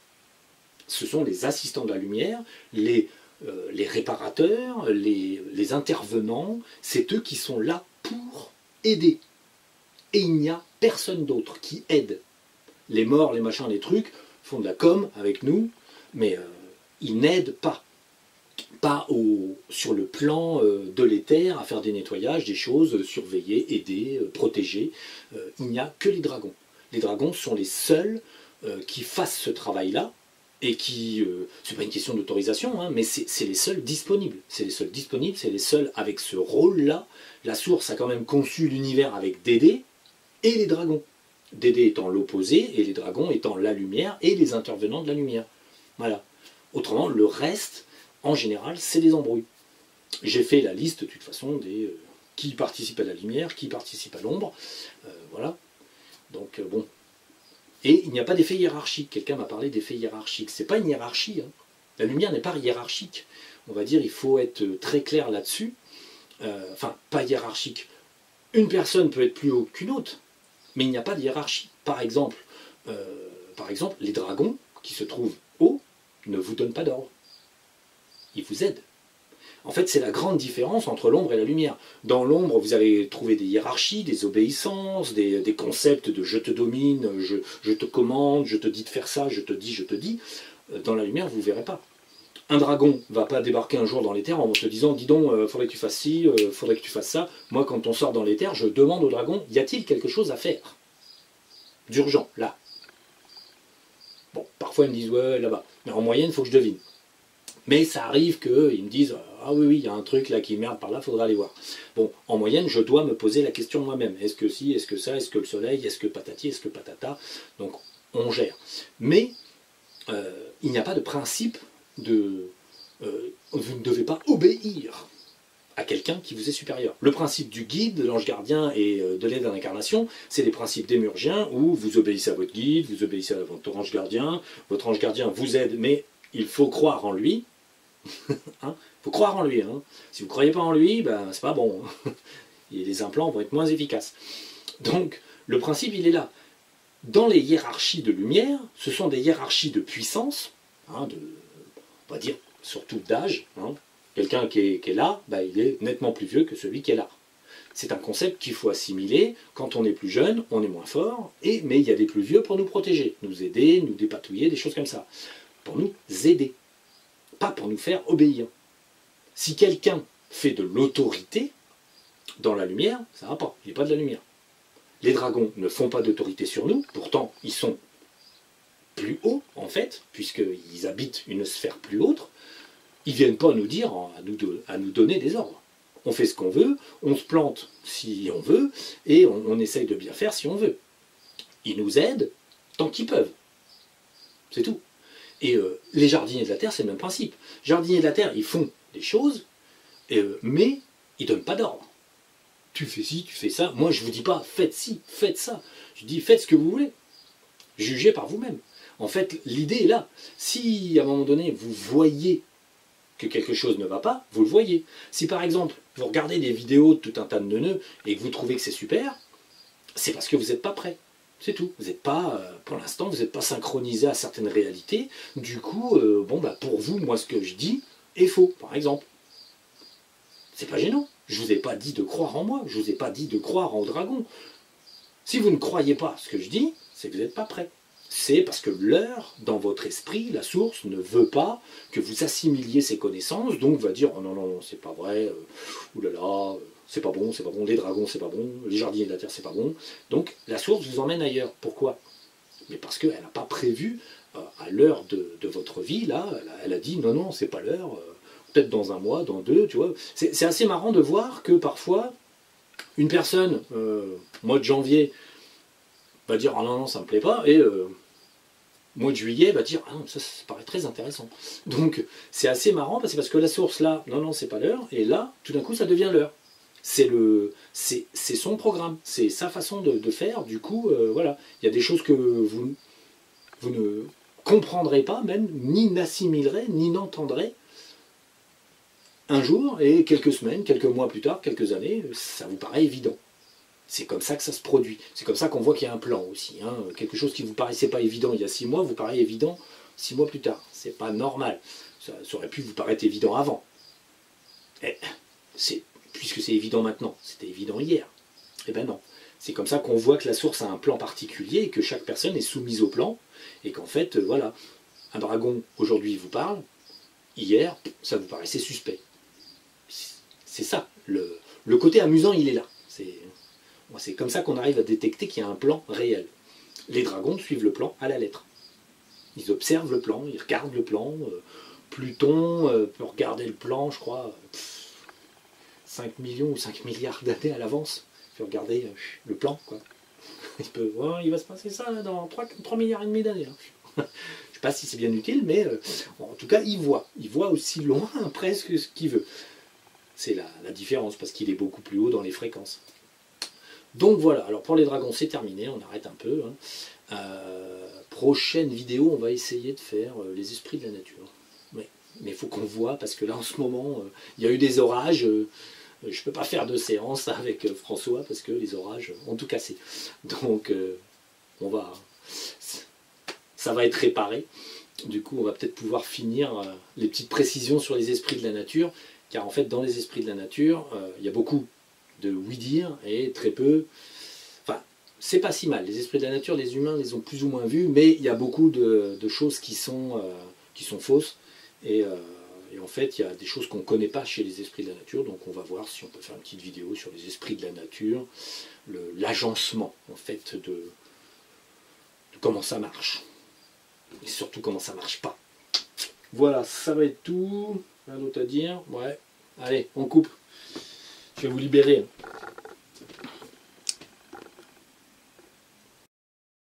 Ce sont les assistants de la lumière, les réparateurs, les intervenants, c'est eux qui sont là pour aider. Et il n'y a personne d'autre qui aide. Les morts, les machins, les trucs font de la com avec nous, mais ils n'aident pas. Pas sur le plan de l'éther, à faire des nettoyages, des choses, surveiller, aider, protéger. Il n'y a que les dragons. Les dragons sont les seuls qui fassent ce travail-là, et qui, c'est pas une question d'autorisation, mais c'est les seuls disponibles. C'est les seuls disponibles, c'est les seuls avec ce rôle-là. La source a quand même conçu l'univers avec Dédé et les dragons. Dédé étant l'opposé, et les dragons étant la lumière, et les intervenants de la lumière. Voilà. Autrement, le reste, en général, c'est des embrouilles. J'ai fait la liste, de toute façon, des qui participent à la lumière, qui participent à l'ombre. Voilà. Donc, bon. Et il n'y a pas d'effet hiérarchique. Quelqu'un m'a parlé d'effet hiérarchique. C'est pas une hiérarchie. La lumière n'est pas hiérarchique. On va dire, il faut être très clair là-dessus. Enfin, pas hiérarchique. Une personne peut être plus haut qu'une autre, mais il n'y a pas de hiérarchie. Par exemple, les dragons qui se trouvent hauts ne vous donnent pas d'ordre. Ils vous aident. En fait, c'est la grande différence entre l'ombre et la lumière. Dans l'ombre, vous allez trouver des hiérarchies, des obéissances, des concepts de je te domine, je te commande, je te dis de faire ça, je te dis. Dans la lumière, vous ne verrez pas. Un dragon ne va pas débarquer un jour dans les terres en te disant « Dis donc, faudrait que tu fasses ci, faudrait que tu fasses ça ». Moi, quand on sort dans les terres, je demande au dragon « Y a-t-il quelque chose à faire ?» d'urgent, là. Bon, parfois ils me disent ouais là-bas, mais en moyenne il faut que je devine. Mais ça arrive qu'ils me disent ah oui, il y a un truc là qui merde par là, il faudra aller voir. Bon, en moyenne, je dois me poser la question moi-même. Est-ce que si, est-ce que ça, est-ce que le soleil, est-ce que patati, est-ce que patata. Donc on gère. Mais il n'y a pas de principe de vous ne devez pas obéir à quelqu'un qui vous est supérieur. Le principe du guide, de l'ange gardien et de l'aide à l'incarnation, c'est des principes démurgiens où vous obéissez à votre guide, vous obéissez à votre ange gardien vous aide, mais il faut croire en lui. Hein, faut croire en lui. Hein. Si vous ne croyez pas en lui, ben, c'est pas bon. Et les implants vont être moins efficaces. Donc, le principe, il est là. Dans les hiérarchies de lumière, ce sont des hiérarchies de puissance, hein, on va dire surtout d'âge. Hein. Quelqu'un qui est là, ben, il est nettement plus vieux que celui qui est là. C'est un concept qu'il faut assimiler. Quand on est plus jeune, on est moins fort, mais il y a des plus vieux pour nous protéger, nous aider, nous dépatouiller, des choses comme ça. Pour nous aider, pas pour nous faire obéir. Si quelqu'un fait de l'autorité dans la lumière, ça ne va pas, il n'est pas de la lumière. Les dragons ne font pas d'autorité sur nous, pourtant ils sont plus hauts en fait, puisqu'ils habitent une sphère plus haute. Ils ne viennent pas nous dire, à nous donner des ordres. On fait ce qu'on veut, on se plante si on veut, et on essaye de bien faire si on veut. Ils nous aident tant qu'ils peuvent. C'est tout. Et les jardiniers de la Terre, c'est le même principe. Les jardiniers de la Terre, ils font des choses, mais ils ne donnent pas d'ordre. Tu fais ci, tu fais ça. Moi, je ne vous dis pas, faites ci, faites ça. Je dis, faites ce que vous voulez. Jugez par vous-même. En fait, l'idée est là. Si, à un moment donné, vous voyez que quelque chose ne va pas, vous le voyez. Si, par exemple, vous regardez des vidéos de tout un tas de neuneux et que vous trouvez que c'est super, c'est parce que vous n'êtes pas prêt. C'est tout. Vous n'êtes pas, pour l'instant, vous n'êtes pas synchronisé à certaines réalités. Du coup, pour vous, moi, ce que je dis est faux, par exemple. C'est pas gênant. Je ne vous ai pas dit de croire en moi. Je ne vous ai pas dit de croire en dragon. Si vous ne croyez pas ce que je dis, c'est que vous n'êtes pas prêt. C'est parce que l'heure, dans votre esprit, la source, ne veut pas que vous assimiliez ces connaissances, donc va dire oh non, non, non, c'est pas vrai, oulala, c'est pas bon, les dragons, c'est pas bon, les jardiniers de la Terre, c'est pas bon. Donc la source vous emmène ailleurs. Pourquoi? Mais parce qu'elle n'a pas prévu, à l'heure de votre vie, là, elle a dit non, non, c'est pas l'heure, peut-être dans un mois, dans deux, tu vois. C'est assez marrant de voir que parfois, une personne, mois de janvier, va dire ah non, non, ça me plaît pas, et mois de juillet va dire ah non, ça paraît très intéressant. Donc c'est assez marrant parce que la source là, non, non, c'est pas l'heure, et là, tout d'un coup, ça devient l'heure. C'est son programme, c'est sa façon de faire, du coup, voilà. Il y a des choses que vous ne comprendrez pas, même, ni n'assimilerez, ni n'entendrez un jour, et quelques semaines, quelques mois plus tard, quelques années, ça vous paraît évident. C'est comme ça que ça se produit. C'est comme ça qu'on voit qu'il y a un plan aussi. Hein. Quelque chose qui ne vous paraissait pas évident il y a 6 mois, vous paraît évident 6 mois plus tard. C'est pas normal. Ça aurait pu vous paraître évident avant. Puisque c'est évident maintenant, c'était évident hier. Eh ben non. C'est comme ça qu'on voit que la source a un plan particulier et que chaque personne est soumise au plan. Et qu'en fait, voilà, un dragon aujourd'hui vous parle, hier, ça vous paraissait suspect. C'est ça. Le côté amusant, il est là. C'est comme ça qu'on arrive à détecter qu'il y a un plan réel. Les dragons suivent le plan à la lettre. Ils observent le plan, ils regardent le plan. Pluton peut regarder le plan, je crois, 5 millions ou 5 milliards d'années à l'avance. Il peut regarder le plan, quoi. Il va se passer ça là, dans 3 milliards et demi d'années. Hein. Je ne sais pas si c'est bien utile, mais en tout cas, il voit. Il voit aussi loin presque ce qu'il veut. C'est la différence, parce qu'il est beaucoup plus haut dans les fréquences. Donc voilà, alors pour les dragons c'est terminé, on arrête un peu. Hein. Prochaine vidéo, on va essayer de faire les esprits de la nature. Ouais. Mais il faut qu'on voit, parce que là en ce moment, il y a eu des orages. Je ne peux pas faire de séance avec François, parce que les orages ont tout cassé. Donc ça va être réparé. Du coup, on va peut-être pouvoir finir les petites précisions sur les esprits de la nature, car en fait, dans les esprits de la nature, il y a beaucoup de oui-dire et très peu... Enfin, c'est pas si mal. Les esprits de la nature, les humains les ont plus ou moins vus, mais il y a beaucoup de choses qui sont fausses. Et en fait, il y a des choses qu'on ne connaît pas chez les esprits de la nature, donc on va voir si on peut faire une petite vidéo sur les esprits de la nature, l'agencement, en fait, de comment ça marche. Et surtout comment ça marche pas. Voilà, ça va être tout. Rien d'autre à dire. Ouais. Allez, on coupe. Je vais vous libérer.